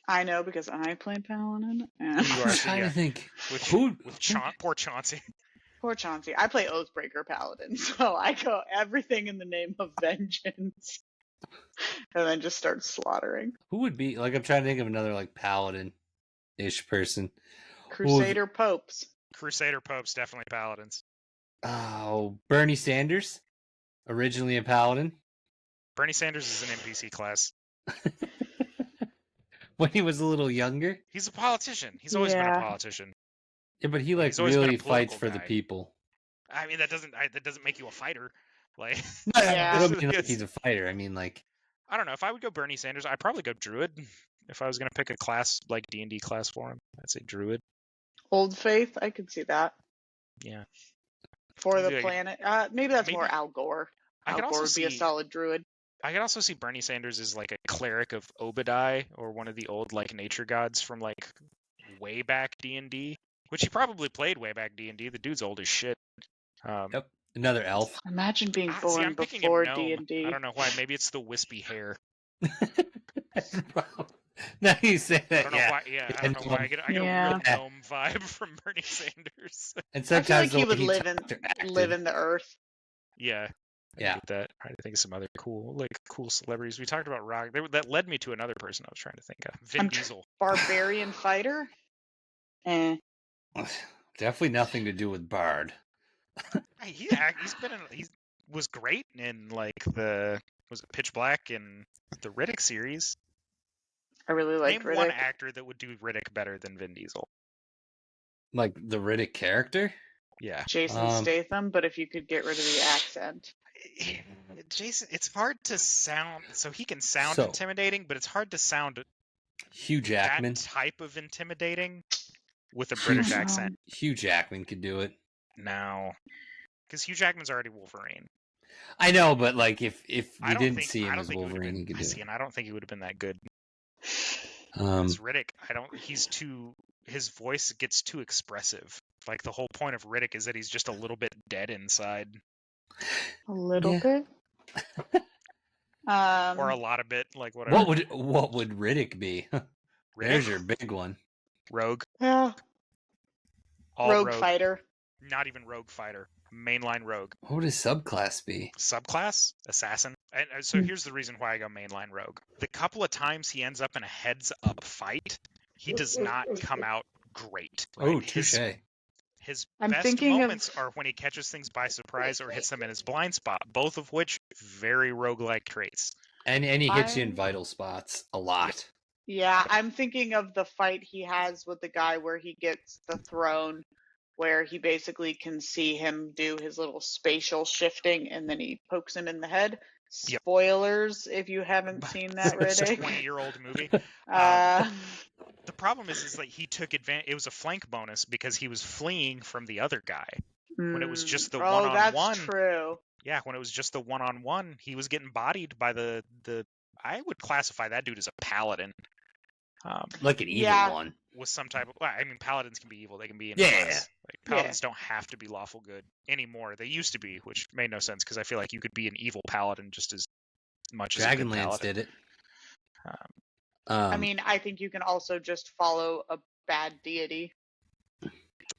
I know because I play Paladin. You I'm are- trying yeah. to think. With Who? poor Chauncey. Poor Chauncey. I play Oathbreaker Paladin, so I go everything in the name of vengeance, and then just start slaughtering. Who would be like? I'm trying to think of another like paladin-ish person. Crusader popes. Crusader popes definitely paladins. Oh, Bernie Sanders, originally a paladin. Bernie Sanders is an NPC class. When he was a little younger. He's a politician. He's always been a Yeah. politician. Yeah, but he like He's always been a really fights political for the guy. people. I mean, that doesn't make you a fighter. Like, Yeah. I don't mean like it's- he's a fighter. I mean like I don't know. If I would go Bernie Sanders, I'd probably go Druid. If I was gonna pick a class like D&D class for him, I'd say Druid. Old Faith, I could see that. Yeah. For the Yeah, planet. Maybe that's more maybe- Al Gore. I Al could Gore also would be a see. solid druid. I could also see Bernie Sanders as like a cleric of Obadiah or one of the old like nature gods from like way back D&D, which he probably played way back D&D. The dude's old as shit. yep, another elf. Imagine being See, born I'm picking before him gnome. D&D. I don't know why. Maybe it's the wispy hair. Now you say I that, don't know yeah. why. Yeah, I don't know why. I get a Yeah. real gnome vibe from Bernie Sanders. And I feel sometimes like the he way would live talked or acted. in the earth. Yeah. I Yeah. get that. Trying to think of some other cool celebrities. We talked about rock. That led me to another person I was trying to think of. Vin Diesel. Barbarian fighter? Eh. Definitely nothing to do with Bard. Hey, he was great in like was it Pitch Black and the Riddick series. I really like Name one Riddick. actor that would do Riddick better than Vin Diesel. Like the Riddick character? Yeah. Jason Statham, but if you could get rid of the accent. Jason, it's hard to sound. So he can sound So- intimidating, but it's hard to sound Hugh Jackman. that type of intimidating with a Hugh British Jackman. accent. Hugh Jackman could do it. No, because Hugh Jackman's already Wolverine. I know, but like if we I don't didn't think- see I him don't as think he would've Wolverine, been- he could do see, it. and I don't think he would have been that good. Um, As Riddick, he's too. His voice gets too expressive. Like the whole point of Riddick is that he's just a little bit dead inside, A little Yeah. bit. or a lot of bit, like whatever. what would Riddick be? There's your big one. Rogue, Yeah. all Rogue fighter. not even rogue fighter, mainline rogue. What would his subclass be? Subclass assassin. And so here's the reason why I go mainline rogue. The couple of times he ends up in a heads up fight, he does not come out great. Right? Oh, touche. His I'm best thinking of- moments are when he catches things by surprise or hits them in his blind spot, both of which very roguelike traits. And he hits you in I'm- vital spots a lot. Yeah, I'm thinking of the fight he has with the guy where he gets the throne, where he basically can see him do his little spatial shifting and then he pokes him in the head. Yep. Spoilers if you haven't seen that, It's a Riddick. 20-year-old movie. Uh, The problem is like he took advantage. It was a flank bonus because he was fleeing from the other guy. When it was just the oh, that's one-on-one. true. Yeah, when it was just the one-on-one, he was getting bodied by the. I would classify that dude as a paladin. Like an evil Yeah. one. With some type of. Well, I mean, paladins can be evil. They can be in Yeah. class. Like, paladins don't have to be lawful good anymore. They used to be, which made no sense because I feel like you could be an evil paladin just as much as a good Dragonlance paladin. did it. I mean, I think you can also just follow a bad deity.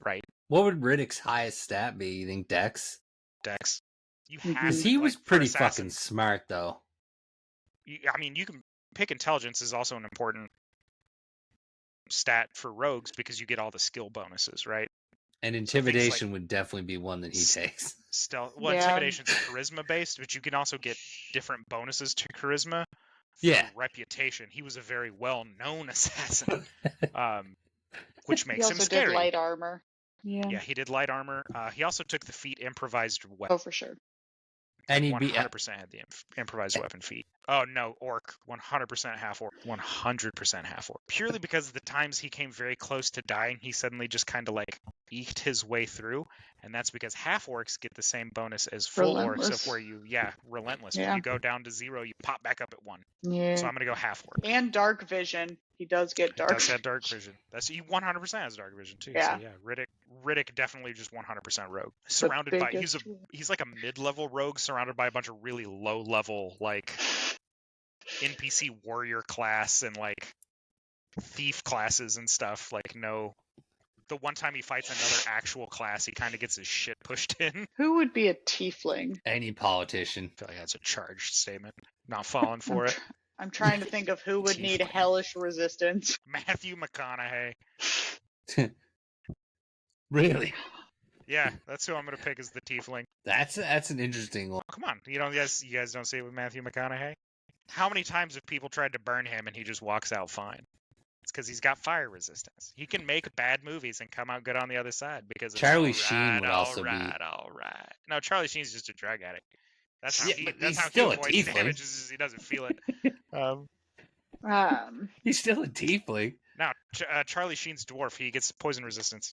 Right, what would Riddick's highest stat be? You think Dex? Dex. You Mhm. have Because to, he like, was for pretty assassin, fucking smart, though. I mean, you can pick intelligence is also an important stat for rogues because you get all the skill bonuses, right? And things intimidation would definitely be one that he S- takes. Stealth. Well, Yeah. intimidation's charisma based, but you can also get different bonuses to charisma. Yeah. through reputation. He was a very well-known assassin, which He makes him also scary. did light armor. Yeah, he did light armor. He also took the feat improvised weapon. Oh, for sure. And he'd be 100% had the improvised weapon feat. Oh no, orc, 100% half orc, 100% half orc. Purely because of the times he came very close to dying, he suddenly just kind of like eked his way through, and that's because half orcs get the same bonus as full orcs Relentless. of where you, relentless. Yeah. When you go down to 0, you pop back up at 1. Yeah. So I'm gonna go half orc. And dark vision. He does get He dark. does have dark vision. That's he 100% has dark vision too. Yeah. So yeah, Riddick definitely just 100% rogue. Surrounded by he's like a mid-level rogue surrounded by a bunch of really low-level like NPC warrior class and like thief classes and stuff. Like the one time he fights another actual class, he kind of gets his shit pushed in. Who would be a tiefling? any politician. I feel like that's a charged statement. Not falling for it. I'm trying to think of who would need Tiefling. hellish resistance. Matthew McConaughey. Really? Yeah, that's who I'm gonna pick as the tiefling. That's an interesting one. Oh, come on, you guys don't see it with Matthew McConaughey? How many times have people tried to burn him and he just walks out fine? It's because he's got fire resistance. He can make bad movies and come out good on the other side because it's Charlie all Sheen would all also be- right. No, Charlie Sheen's just a drug addict. That's how Yeah, he. but That's he's how still he a avoids tiefling. damages. Is he doesn't feel it. He's still a tiefling. Now, Charlie Sheen's dwarf. He gets poison resistance.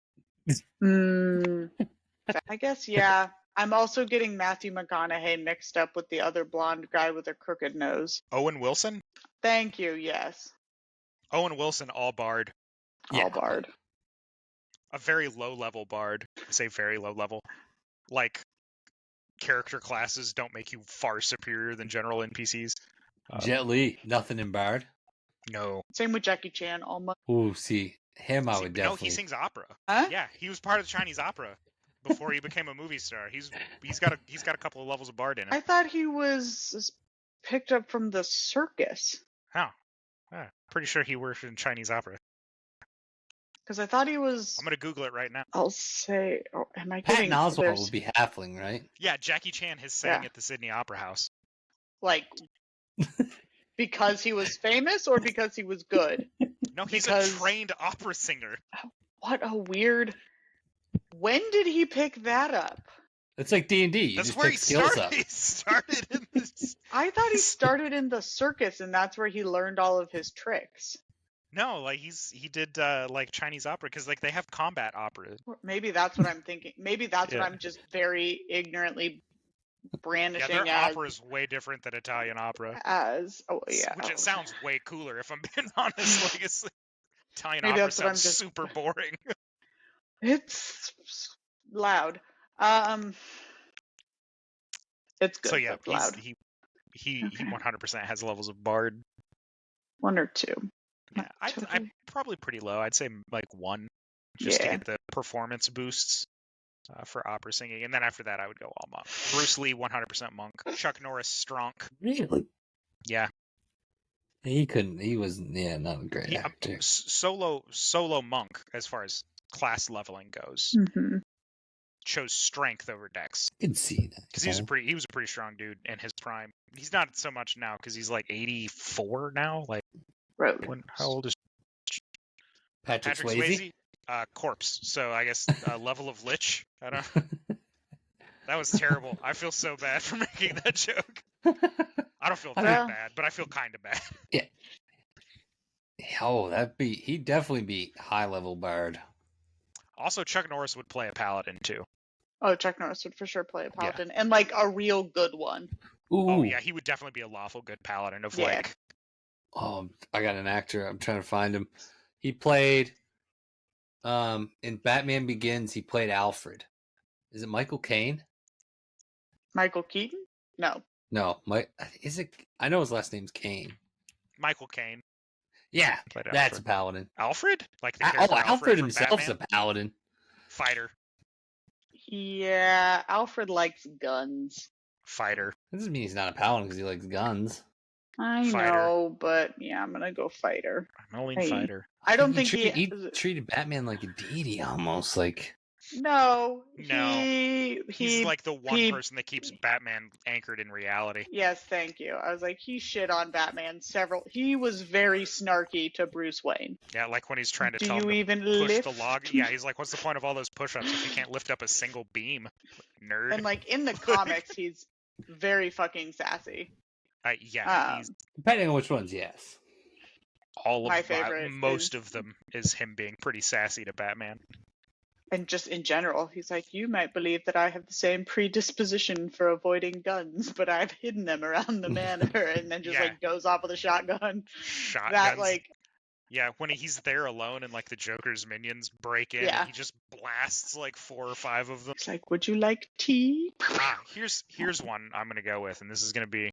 I guess, yeah. I'm also getting Matthew McConaughey mixed up with the other blonde guy with a crooked nose. Owen Wilson. Thank you, yes. Owen Wilson, all bard. Yeah. All bard. A very low level bard. I say very low level. Like, character classes don't make you far superior than general NPCs. Jet Li, nothing in Bard. No. Same with Jackie Chan, almost. Ooh, see, him I See, would no, definitely. he sings opera. Huh? Yeah, he was part of the Chinese opera before he became a movie star. He's got a couple of levels of bard in it. I thought he was picked up from the circus. Oh, pretty sure he worked in Chinese opera. Because I thought he was. I'm gonna Google it right now. I'll say. Oh, am I Patton getting. Oswalt would be halfling, right? Yeah, Jackie Chan has sang Yeah. at the Sydney Opera House. Like. Because he was famous or because he was good? No, he's Because- a trained opera singer. What a weird. When did he pick that up? It's like D&D. You That's just where pick he skills started. up. He started in this. I thought he started in the circus and that's where he learned all of his tricks. No, like he did like Chinese opera because like they have combat opera. Or maybe that's what I'm thinking. Maybe that's Yeah. what I'm just very ignorantly Yeah, brandishing their as. opera is way different than Italian opera. Oh yeah. Which oh, it sounds way cooler if I'm being honest. Like Italian Maybe opera that's what I'm sounds just- super boring. It's loud. It's good. So yeah, but loud. he Okay. 100% has levels of bard. One or two. Yeah, Not I'm totally. probably pretty low. I'd say like 1, just to Yeah. get the performance boosts for opera singing, and then after that I would go all monk. Bruce Lee 100% monk. Chuck Norris Stronk. Really? Yeah, He couldn't. He was, not a great he, actor. solo monk as far as class leveling goes. hmm Chose strength over dex I can see that. because he was a pretty strong dude in his prime. He's not so much now because he's like 84 now. Like how old is Patrick Patrick Swayze? Swayze? Corpse. So I guess level of lich. I don't. That was terrible. I feel so bad for making that joke. I don't feel that Well- bad, but I feel kind of bad. He'd definitely be high level bard. Also, Chuck Norris would play a paladin too. Oh, Chuck Norris would for sure play a paladin, and like a real good one. Ooh. Oh yeah, he would definitely be a lawful good paladin of Yeah. like. Oh, I got an actor. I'm trying to find him. He played in Batman Begins, he played Alfred. Is it Michael Caine? Michael Keaton? No. No, is it? I know his last name's Caine. Michael Caine Yeah, played that's a Alfred. paladin. Like the character Alfred from himself's Batman? a paladin. Fighter. Yeah, Alfred likes guns. Fighter. That doesn't mean he's not a paladin because he likes guns. I Fighter. know, but yeah, I'm gonna go fighter. I'm only Hey. fighter. I don't think he treated Batman like a deity almost. Like No. No. He's He's like the one he- person that keeps Batman anchored in reality. Yes, thank you. I was like, he shit on Batman several. He was very snarky to Bruce Wayne. Yeah, like when he's trying to Do tell him you to even push lift? the log. Yeah, he's like, what's the point of all those push-ups if you can't lift up a single beam? Nerd. And like in the comics, he's very fucking sassy. Yeah, he's depending on which ones, yes. all of my favorite most is- of them is him being pretty sassy to Batman. And just in general, he's like, you might believe that I have the same predisposition for avoiding guns, but I've hidden them around the manor, and then just Yeah. like goes off with a shotgun. Shotguns. That like, Yeah, when he's there alone and like the Joker's minions break in, Yeah. and he just blasts like 4 or 5 of them. it's like, would you like tea? Here's one I'm gonna go with, and this is gonna be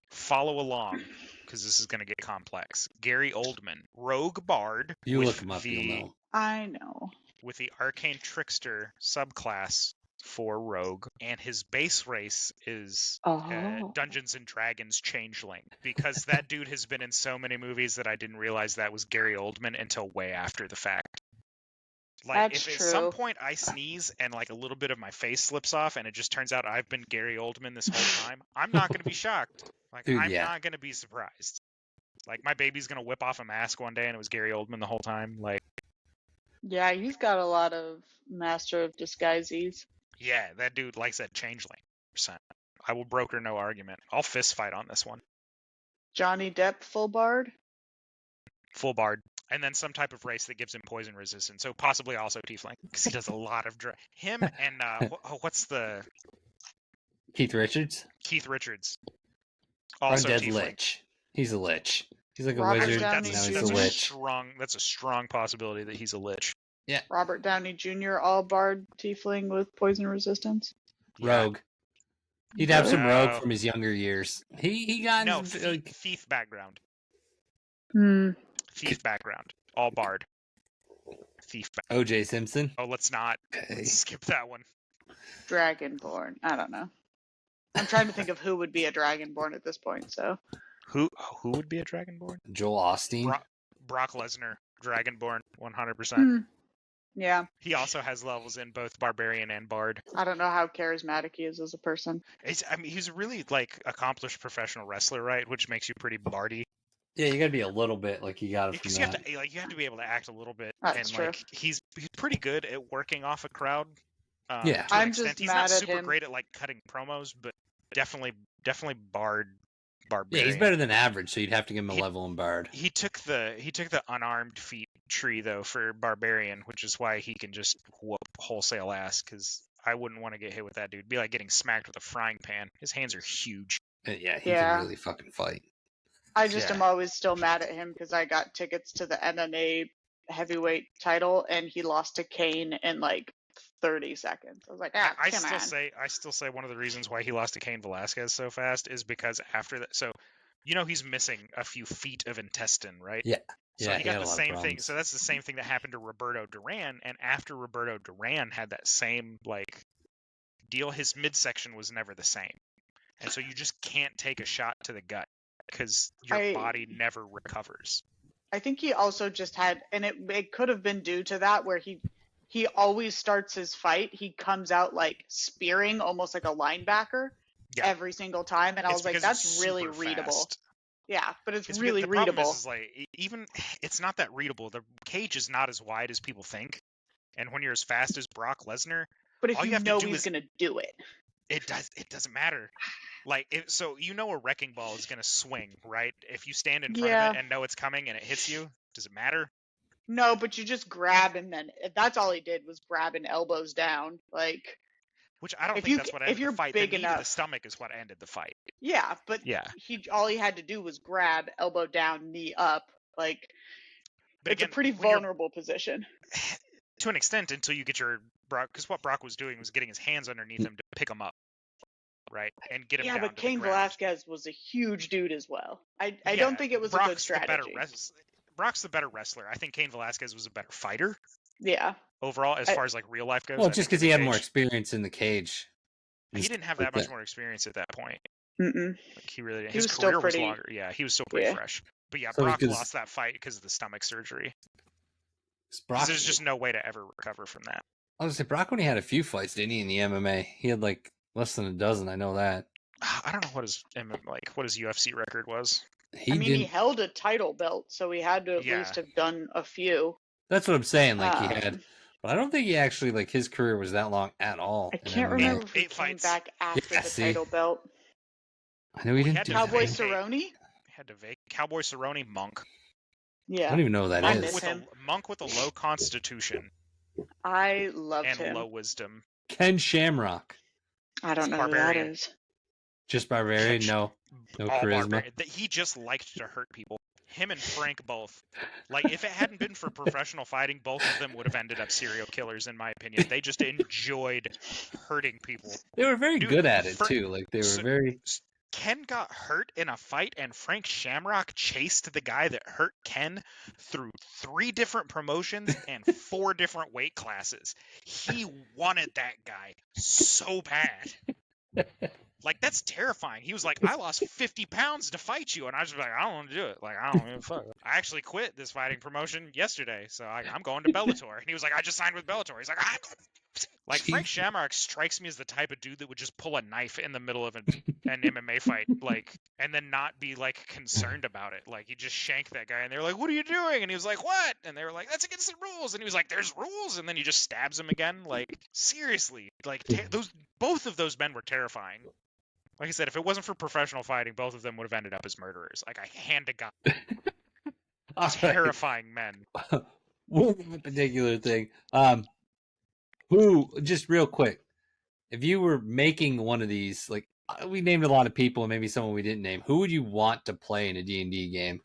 follow along because this is gonna get complex. Gary Oldman, Rogue Bard. You with look him up, you'll know. I know. With the Arcane Trickster subclass for Rogue, and his base race is Oh. Dungeons and Dragons Changeling, because that dude has been in so many movies that I didn't realize that was Gary Oldman until way after the fact. Like, That's if at some true. point I sneeze and like a little bit of my face slips off and it just turns out I've been Gary Oldman this whole time, I'm not going to be shocked. Like, Dude, I'm yeah. not going to be surprised. Like, my baby's going to whip off a mask one day and it was Gary Oldman the whole time. Like, Yeah, he's got a lot of Master of Disguises. yeah, that dude likes that Changeling %. I will broker no argument. I'll fist fight on this one. Johnny Depp full bard. Full bard. And then some type of race that gives him poison resistance. So possibly also tiefling, because he does a lot of him and what's the Keith Richards. Keith Richards. Also Also Undead tiefling. Lich. He's a lich. He's like Robert a wizard. Downey Now he's Jr. a lich. That's a strong possibility that he's a lich. Yeah. Robert Downey Jr. all bard tiefling with poison resistance. Yeah. Rogue. He'd have some rogue No. from his younger years. He got No, like, thief background. Hmm. Thief background. All bard. Thief background. O.J. Simpson. Oh, let's not. Okay. Let's skip that one. Dragonborn. I don't know. I'm trying to think of who would be a Dragonborn at this point. So Who would be a Dragonborn? Joel Osteen. Brock Lesnar, Dragonborn, 100%. Hmm. Yeah, He also has levels in both Barbarian and Bard. I don't know how charismatic he is as a person. He's a really accomplished professional wrestler, right? Which makes you pretty bardy. Yeah, you gotta be a little bit like you got it from Because that. you have to be able to act a little bit. That's and true. he's pretty good at working off a crowd. Yeah. To an I'm extent. just He's mad not at super him. great at cutting promos, but definitely Barbarian. Yeah, he's better than average, so you'd have to give him a He- level in Bard. He took the unarmed feat tree though for Barbarian, which is why he can just whoop wholesale ass. Because I wouldn't want to get hit with that dude. It'd be like getting smacked with a frying pan. His hands are huge. Yeah, he Yeah. can really fucking fight. I just Yeah. am always still mad at him because I got tickets to the MMA heavyweight title and he lost to Kane in 30 seconds. I was like, I come still say one of the reasons why he lost to Cain Velasquez so fast is because after that. So, he's missing a few feet of intestine, right? Yeah. So Yeah, he he had got a the lot of same thing. problems. So that's the same thing that happened to Roberto Duran. And after Roberto Duran had that same deal, his midsection was never the same. And so you just can't take a shot to the gut because your body never recovers. I think he also just had, and it could have been due to that, where he always starts his fight. He comes out spearing, almost like a linebacker, Yeah. every single time, and I It's was like, because that's it's really super readable. fast. Yeah, but it's Because really the problem readable. is even it's not that readable. The cage is not as wide as people think. And when you're as fast as Brock Lesnar, But if all you you have to know do he's is- going to do it, it doesn't matter. So a wrecking ball is going to swing, right? If you stand in front Yeah. of it and know it's coming and it hits you, does it matter? no, but you just grab and then that's all he did was grab and elbows down. Which I don't If think you- that's what if ended you're the fight. big The knee to the enough- stomach is what ended the fight. Yeah, but Yeah. all he had to do was grab, elbow down, knee up. But It's again, a pretty when you're- vulnerable position. to an extent until you get your Brock, because what Brock was doing was getting his hands underneath him to pick him up, right, and get him Yeah, down but to Cain the ground. Velasquez was a huge dude as well. I Yeah, don't think it was a good Brock's the better strategy. Brock's the better wrestler. I think Cain Velasquez was a better fighter Yeah. overall, as far as real life goes. Well, I just think because in he the had more cage- experience in the cage. He didn't have that much more experience at that point. Mm-mm. He really didn't. He His was still career was pretty- longer. Yeah, he was still pretty Yeah. fresh. But yeah, So Brock because- lost that fight because of the stomach surgery. Brock, Because there's just no way to ever recover from that. I was gonna say Brock only had a few fights, didn't he, in the MMA? He had less than a dozen. I know that. I don't know what his UFC record was. He held a title belt, so he had to at Yeah. least have done a few. That's what I'm saying. He Um, had, but I don't think he actually his career was that long at all. I in can't MMA. remember if he Eight came fights. back after Yeah, the see. title belt. I know he We didn't had do to that. Cowboy vacate. Cerrone? Had to vacate. Cowboy Cerrone, Monk. I Yeah, don't even know who that I is. miss With him. Monk with a low constitution I loved and him. low wisdom. Ken Shamrock, I don't know who that Barbarian. is. just barbarian. Ken- No All charisma. barbarian. He just liked to hurt people. Him and Frank both. If it hadn't been for professional fighting, both of them would have ended up serial killers, in my opinion. They just enjoyed hurting people. They were very Dude, good at it for- too. They were so- very. Ken got hurt in a fight, and Frank Shamrock chased the guy that hurt Ken through 3 different promotions and 4 different weight classes. He wanted that guy so bad. That's terrifying. He was like, I lost 50 pounds to fight you. And I was just like, I don't want to do it. I don't give a fuck. I actually quit this fighting promotion yesterday. So I'm going to Bellator. And he was like, I just signed with Bellator. He's like, I'm going Frank Jeez. Shamrock strikes me as the type of dude that would just pull a knife in the middle of an MMA fight, and then not be concerned about it. He'd just shank that guy, and they were like, "What are you doing?" And he was like, "What?" And they were like, "That's against the rules." And he was like, "There's rules." And then he just stabs him again. Seriously, both of those men were terrifying. Like I said, if it wasn't for professional fighting, both of them would have ended up as murderers. Like, I hand to God, All right. terrifying men. One particular thing. Who, just real quick, if you were making one of these, like we named a lot of people and maybe someone we didn't name, who would you want to play in a D&D game?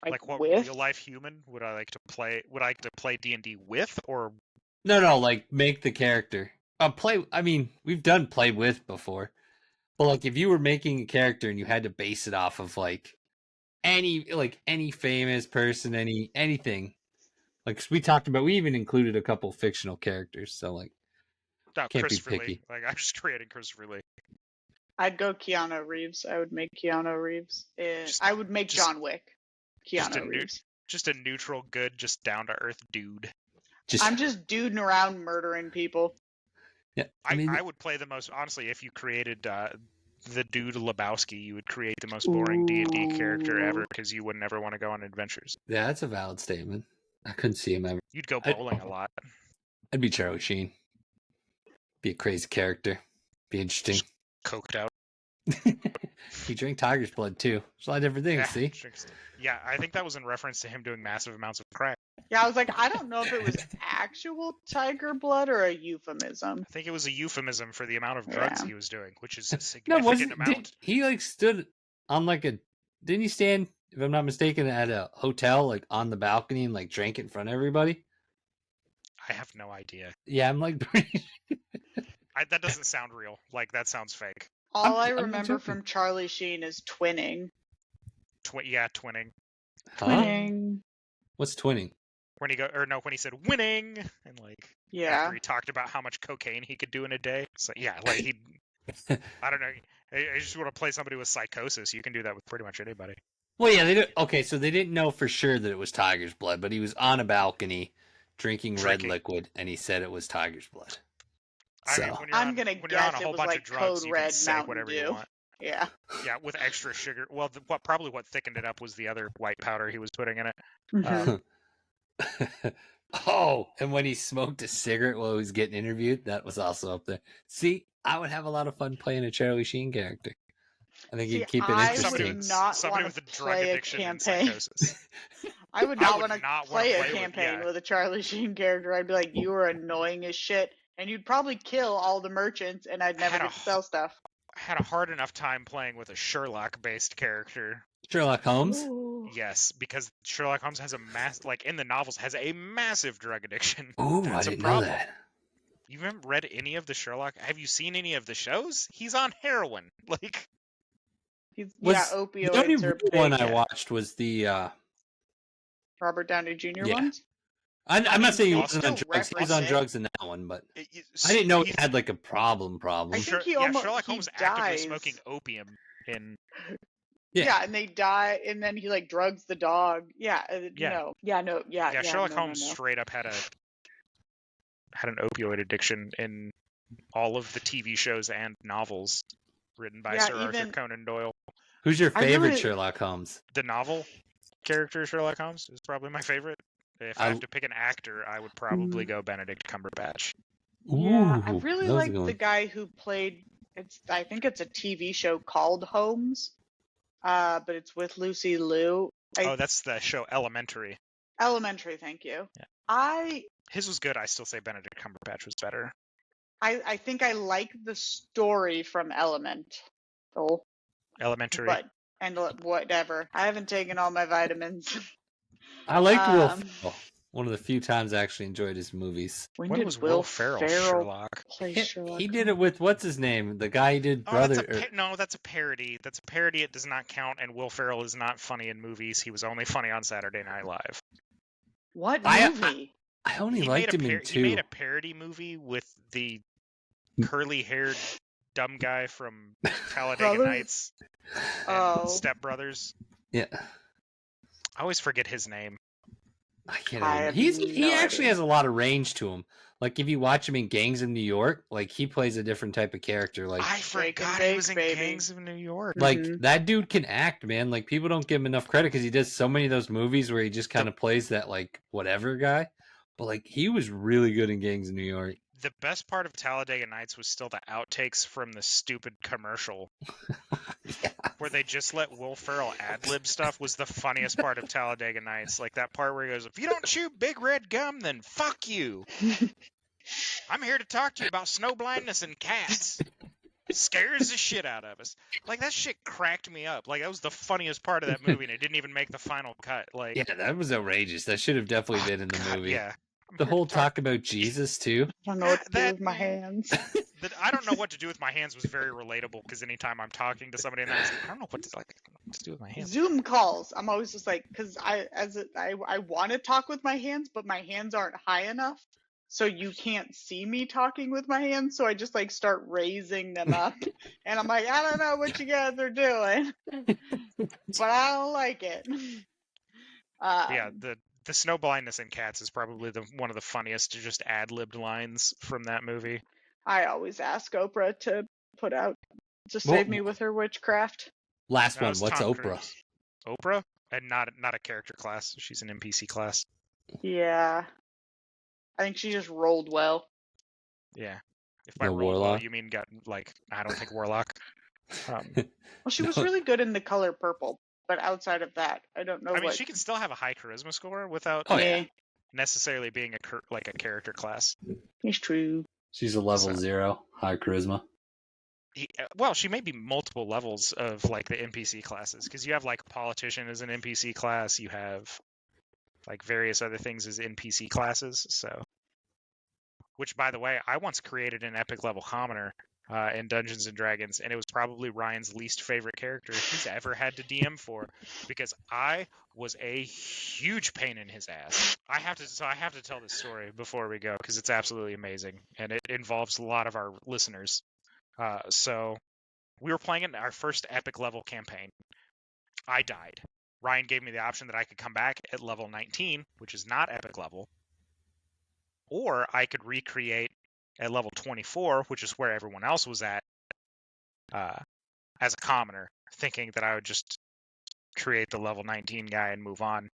Like what with? real life human would I like to play? Would I like to play D&D with, or No, like make the character. Play. I mean, we've done play with before, but like if you were making a character and you had to base it off of like any famous person, anything. Like we talked about, we even included a couple fictional characters, so like can't Christopher be picky. Lee? Like, I'm just creating Christopher Lee. I'd go Keanu Reeves. I would make Keanu Reeves. I would make John Wick. Keanu Reeves. Just a neutral, good, just down to earth dude. I'm just duding around murdering people. Yeah, I would play the most, honestly, if you created the dude Lebowski, you would create the most boring D&D character ever, because you wouldn't ever want to go on adventures. Yeah, that's a valid statement. I couldn't see him ever. You'd go bowling a lot. I'd be Charlie Sheen. Be a crazy character. Be interesting. Just coked out. He drank tiger's blood too. There's a lot of different things, see? Yeah, I think that was in reference to him doing massive amounts of crack. Yeah, I was like, I don't know if it was actual tiger blood or a euphemism. I think it was a euphemism for the amount of drugs he was doing, which is a No, significant amount. He like stood on like a, didn't he stand, if I'm not mistaken, at a hotel like on the balcony and like drank it in front of everybody? I have no idea. Yeah, I'm like pretty. that doesn't sound real. Like, that sounds fake. All I remember from Charlie Sheen is twinning. Twinning. Twinning. What's twinning? When he said winning, and like after he talked about how much cocaine he could do in a day. So yeah, like he, I don't know. I just want to play somebody with psychosis. You can do that with pretty much anybody. Well, yeah, they did. Okay, so they didn't know for sure that it was tiger's blood, but he was on a balcony drinking red liquid, and he said it was tiger's blood. So. I'm gonna guess it was like Code Red Mountain Dew. Yeah. Yeah, with extra sugar. Well, what thickened it up was the other white powder he was putting in it. Mm-hmm. Oh, and when he smoked a cigarette while he was getting interviewed, that was also up there. See, I would have a lot of fun playing a Charlie Sheen character. I think you'd keep it interesting. I would not want to play a campaign. I would not want to play a campaign with a Charlie Sheen character. I'd be like, you are annoying as shit, and you'd probably kill all the merchants, and I'd never get to sell stuff. I had a hard enough time playing with a Sherlock-based character. Sherlock Holmes? Ooh. Yes, because Sherlock Holmes has in the novels, has a massive drug addiction. Ooh, I didn't know that. You haven't read any of the Sherlock? Have you seen any of the shows? He's on heroin. Like, opioids. The only real one I watched was the Robert Downey Jr. ones. I'm not saying he wasn't on drugs. He was on drugs in that one, but I didn't know he had like a problem. I think Sherlock Holmes actively smoking opium in. Yeah, and they die, and then he like drugs the dog. Sherlock Holmes straight up had an opioid addiction in all of the TV shows and novels written by Sir Arthur Conan Doyle. Who's your favorite Sherlock Holmes? The novel character Sherlock Holmes is probably my favorite. If I have to pick an actor, I would probably go Benedict Cumberbatch. Yeah, I really like the guy who played. I think it's a TV show called Holmes, but it's with Lucy Liu. That's the show Elementary. Elementary, thank you. Yeah. His was good. I still say Benedict Cumberbatch was better. I think I like the story from Elementary. And whatever. I haven't taken all my vitamins. I liked Will Ferrell. One of the few times I actually enjoyed his movies. When was Will Ferrell Sherlock? Play Sherlock? He did it with, what's his name? The guy who did Brother... that's a parody. That's a parody. It does not count, and Will Ferrell is not funny in movies. He was only funny on Saturday Night Live. What movie? I only liked him in two. He made a parody movie with the curly-haired dumb guy from Talladega Nights and Step Brothers. Yeah. I always forget his name. I can't remember. He actually has a lot of range to him. Like, if you watch him in Gangs of New York, like, he plays a different type of character. Like, I forgot he was in Gangs of New York. Like, that dude can act, man. Like, people don't give him enough credit because he does so many of those movies where he just kind of plays that, like, whatever guy. But, like, he was really good in Gangs of New York. The best part of Talladega Nights was still the outtakes from the stupid commercial Yeah. where they just let Will Ferrell ad-lib stuff was the funniest part of Talladega Nights. Like that part where he goes, if you don't chew big red gum, then fuck you. I'm here to talk to you about snow blindness and cats. Scares the shit out of us. Like, that shit cracked me up. Like, that was the funniest part of that movie, and it didn't even make the final cut. Like, Yeah, that was outrageous. That should have definitely been in the God, movie. yeah. The whole talk about Jesus too. I don't know what to do with my hands. I don't know what to do with my hands was very relatable because anytime I'm talking to somebody and I was like, I don't know what to do with my hands. Zoom calls. I'm always just like, because I want to talk with my hands, but my hands aren't high enough, so you can't see me talking with my hands. So I just like start raising them up, and I'm like, I don't know what you guys are doing, but I don't like it. Yeah, the snow blindness in Cats is probably one of the funniest just ad-libbed lines from that movie. I always ask Oprah to save me with her witchcraft. Last That one. was What's Tom Oprah? Cruise. Oprah? And not a character class. She's an NPC class. Yeah, I think she just rolled well. Yeah. If by No rolled well warlock? you mean got like I don't think warlock. Well, she was really good in The Color Purple, but outside of that, I don't know. I mean, she can still have a high charisma score without Oh, yeah. necessarily being a character class. It's true. She's a level 0, high charisma. Well, she may be multiple levels of like the NPC classes because you have like politician as an NPC class, you have like various other things as NPC classes. So, which by the way, I once created an epic level commoner in Dungeons and Dragons, and it was probably Ryan's least favorite character he's ever had to DM for because I was a huge pain in his ass. I have to tell this story before we go because it's absolutely amazing and it involves a lot of our listeners. So we were playing in our first epic level campaign. I died. Ryan gave me the option that I could come back at level 19, which is not epic level, or I could recreate at level 24, which is where everyone else was at, as a commoner, thinking that I would just create the level 19 guy and move on.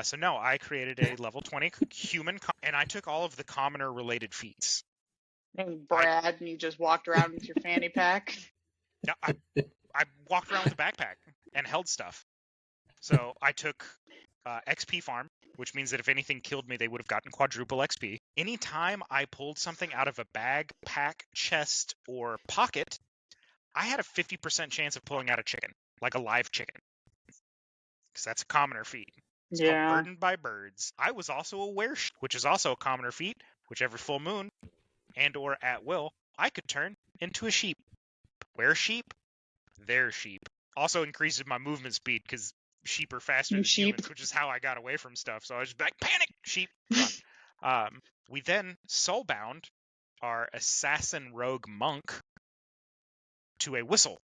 So no, I created a level 20 human, and I took all of the commoner related feats. And Brad, and you just walked around with your fanny pack. No, I walked around with a backpack and held stuff. So I took XP farm, which means that if anything killed me, they would have gotten quadruple XP. Anytime I pulled something out of a bag, pack, chest, or pocket, I had a 50% chance of pulling out a chicken, like a live chicken. Because that's a commoner feat. It's called Burdened by Birds. I was also a weresh, which is also a commoner feat, which every full moon and or at will, I could turn into a sheep. Where sheep? Their sheep. Also increases my movement speed because sheep are faster than humans, which is how I got away from stuff. So I was just like, panic, sheep, run. We then soulbound our assassin rogue monk to a whistle,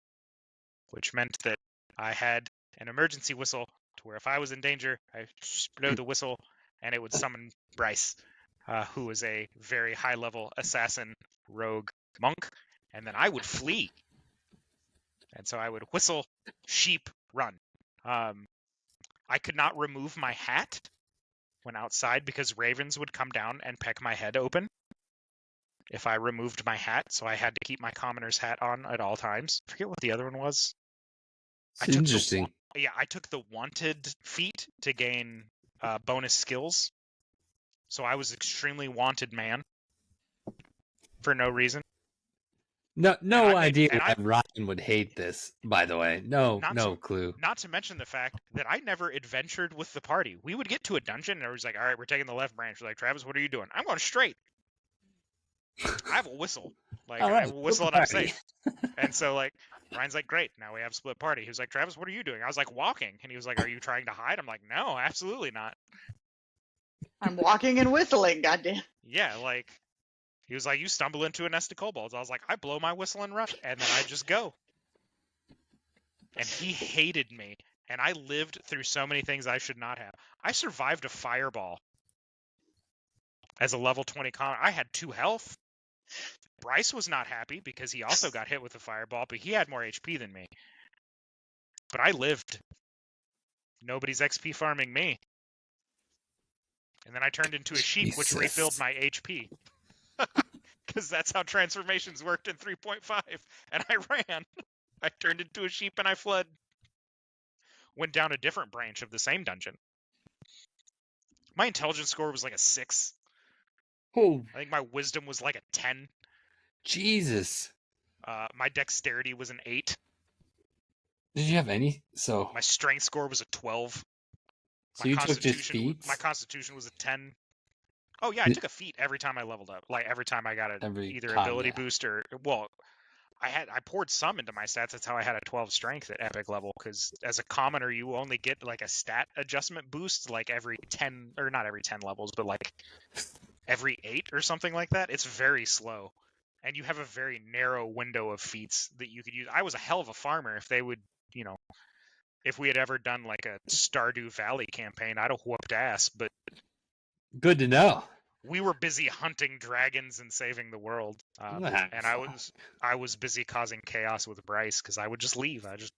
which meant that I had an emergency whistle to where if I was in danger, I blow the whistle and it would summon Bryce, who was a very high-level assassin rogue monk, and then I would flee. And so I would whistle, sheep, run. I could not remove my hat when outside because ravens would come down and peck my head open if I removed my hat, so I had to keep my commoner's hat on at all times. I forget what the other one was. It's interesting. I took the wanted feat to gain bonus skills. So I was extremely wanted man for no reason. No idea why Ryan would hate this, by the way. No clue. Not to mention the fact that I never adventured with the party. We would get to a dungeon and I was like, all right, we're taking the left branch. We're like, Travis, what are you doing? I'm going straight. I have a whistle. Like, I whistle and I'm safe. And so, like, Ryan's like, great, now we have split party. He was like, Travis, what are you doing? I was like, walking. And he was like, are you trying to hide? I'm like, no, absolutely not. I'm walking and whistling, goddamn. Yeah, like, he was like, you stumble into a nest of kobolds. I was like, I blow my whistle and run, and then I just go. And he hated me, and I lived through so many things I should not have. I survived a fireball as a level 20 commoner. I had 2 health. Bryce was not happy because he also got hit with a fireball, but he had more HP than me. But I lived. Nobody's XP farming me. And then I turned into a sheep, which refilled my HP. because that's how transformations worked in 3.5. And I ran. I turned into a sheep and I fled. Went down a different branch of the same dungeon. My intelligence score was like a 6. Oh, I think my wisdom was like a 10. Jesus. My dexterity was an 8. Did you have any? So My strength score was a 12. you took just feats? My constitution was a 10. Oh yeah, I took a feat every time I leveled up. Like every time I got either ability boost or I poured some into my stats. That's how I had a 12 strength at epic level, because as a commoner you only get like a stat adjustment boost like every 10, or not every 10 levels, but like every 8 or something like that. It's very slow. And you have a very narrow window of feats that you could use. I was a hell of a farmer. If they would, if we had ever done like a Stardew Valley campaign, I'd have whooped ass, but good to know. We were busy hunting dragons and saving the world, and I was busy causing chaos with Bryce, because I would just leave. I just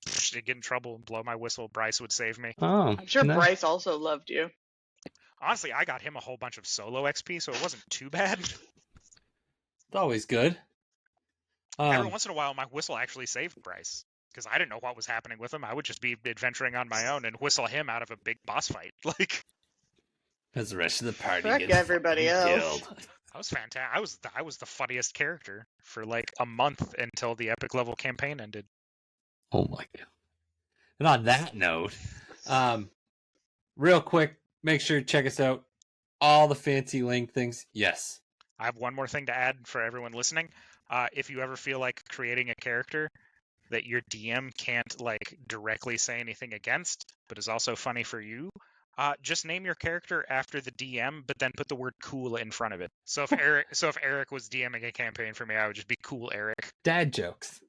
get in trouble and blow my whistle. Bryce would save me. Oh, I'm sure Bryce also loved you. Honestly, I got him a whole bunch of solo XP, so it wasn't too bad. It's always good. Every once in a while, my whistle actually saved Bryce, because I didn't know what was happening with him. I would just be adventuring on my own and whistle him out of a big boss fight. Like, as the rest of the party Fuck gets everybody else. killed. That was fantastic. I was the funniest character for like a month until the epic level campaign ended. Oh my god. And on that note, real quick, make sure to check us out. All the fancy link things. Yes. I have one more thing to add for everyone listening. If you ever feel like creating a character that your DM can't like directly say anything against, but is also funny for you, just name your character after the DM, but then put the word "cool" in front of it. So if Eric was DMing a campaign for me, I would just be "Cool Eric." Dad jokes.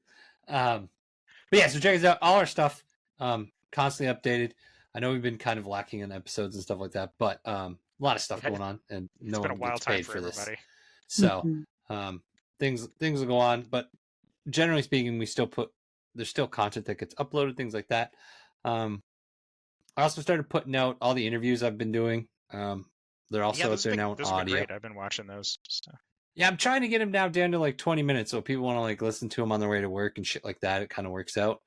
But yeah, so check us out. All our stuff, constantly updated. I know we've been kind of lacking in episodes and stuff like that, but a lot of stuff going on, and no one gets paid for this. So things will go on, but generally speaking, there's still content that gets uploaded, things like that. I also started putting out all the interviews I've been doing. They're also out there now in audio. Great. I've been watching those. So. Yeah, I'm trying to get them now down to like 20 minutes, so if people want to like listen to them on their way to work and shit like that, it kind of works out.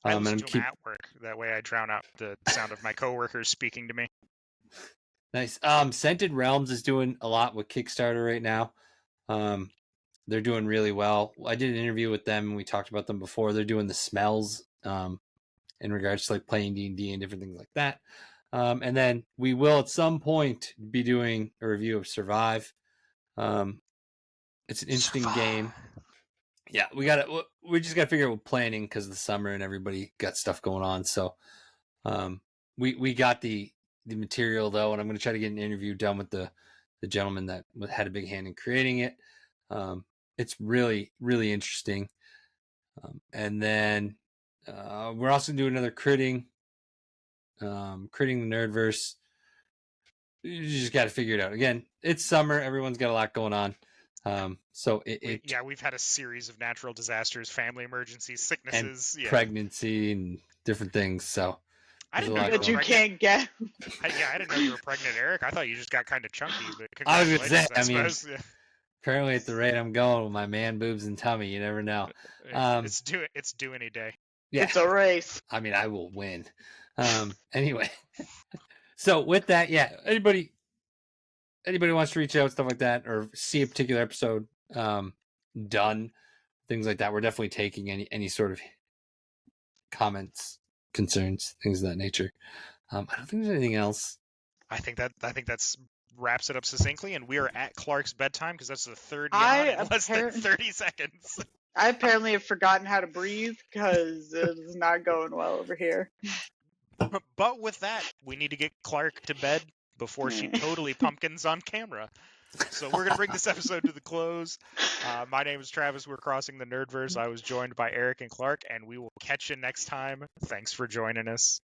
I listen to them at work. That way I drown out the sound of my coworkers speaking to me. Nice. Scented Realms is doing a lot with Kickstarter right now. They're doing really well. I did an interview with them and we talked about them before. They're doing the smells in regards to like playing D&D and different things like that. And then we will at some point be doing a review of Survive. It's an interesting game. Yeah, we just got to figure out planning because of the summer and everybody got stuff going on. So we got the material though, and I'm going to try to get an interview done with the gentleman that had a big hand in creating it. It's really, really interesting. And then we're also doing another critting the Nerdverse. You just got to figure it out. Again, it's summer. Everyone's got a lot going on. So we've had a series of natural disasters, family emergencies, sicknesses, and pregnancy and different things. So I didn't know that you can't get. I didn't know you were pregnant, Eric. I thought you just got kind of chunky. But I was going to say, I suppose. Apparently at the rate I'm going with my man boobs and tummy, you never know. It's due any day. Yeah. It's a race. I mean, I will win. Anyway. So with that, yeah, anybody wants to reach out, stuff like that, or see a particular episode done, things like that, we're definitely taking any sort of comments, concerns, things of that nature. I don't think there's anything else. I think that's wraps it up succinctly, and we are at Clark's bedtime because that's the third yawn in less than 30 seconds. I apparently have forgotten how to breathe because it is not going well over here. But with that, we need to get Clark to bed before she totally pumpkins on camera. So we're going to bring this episode to the close. My name is Travis. We're crossing the Nerdverse. I was joined by Eric and Clark, and we will catch you next time. Thanks for joining us.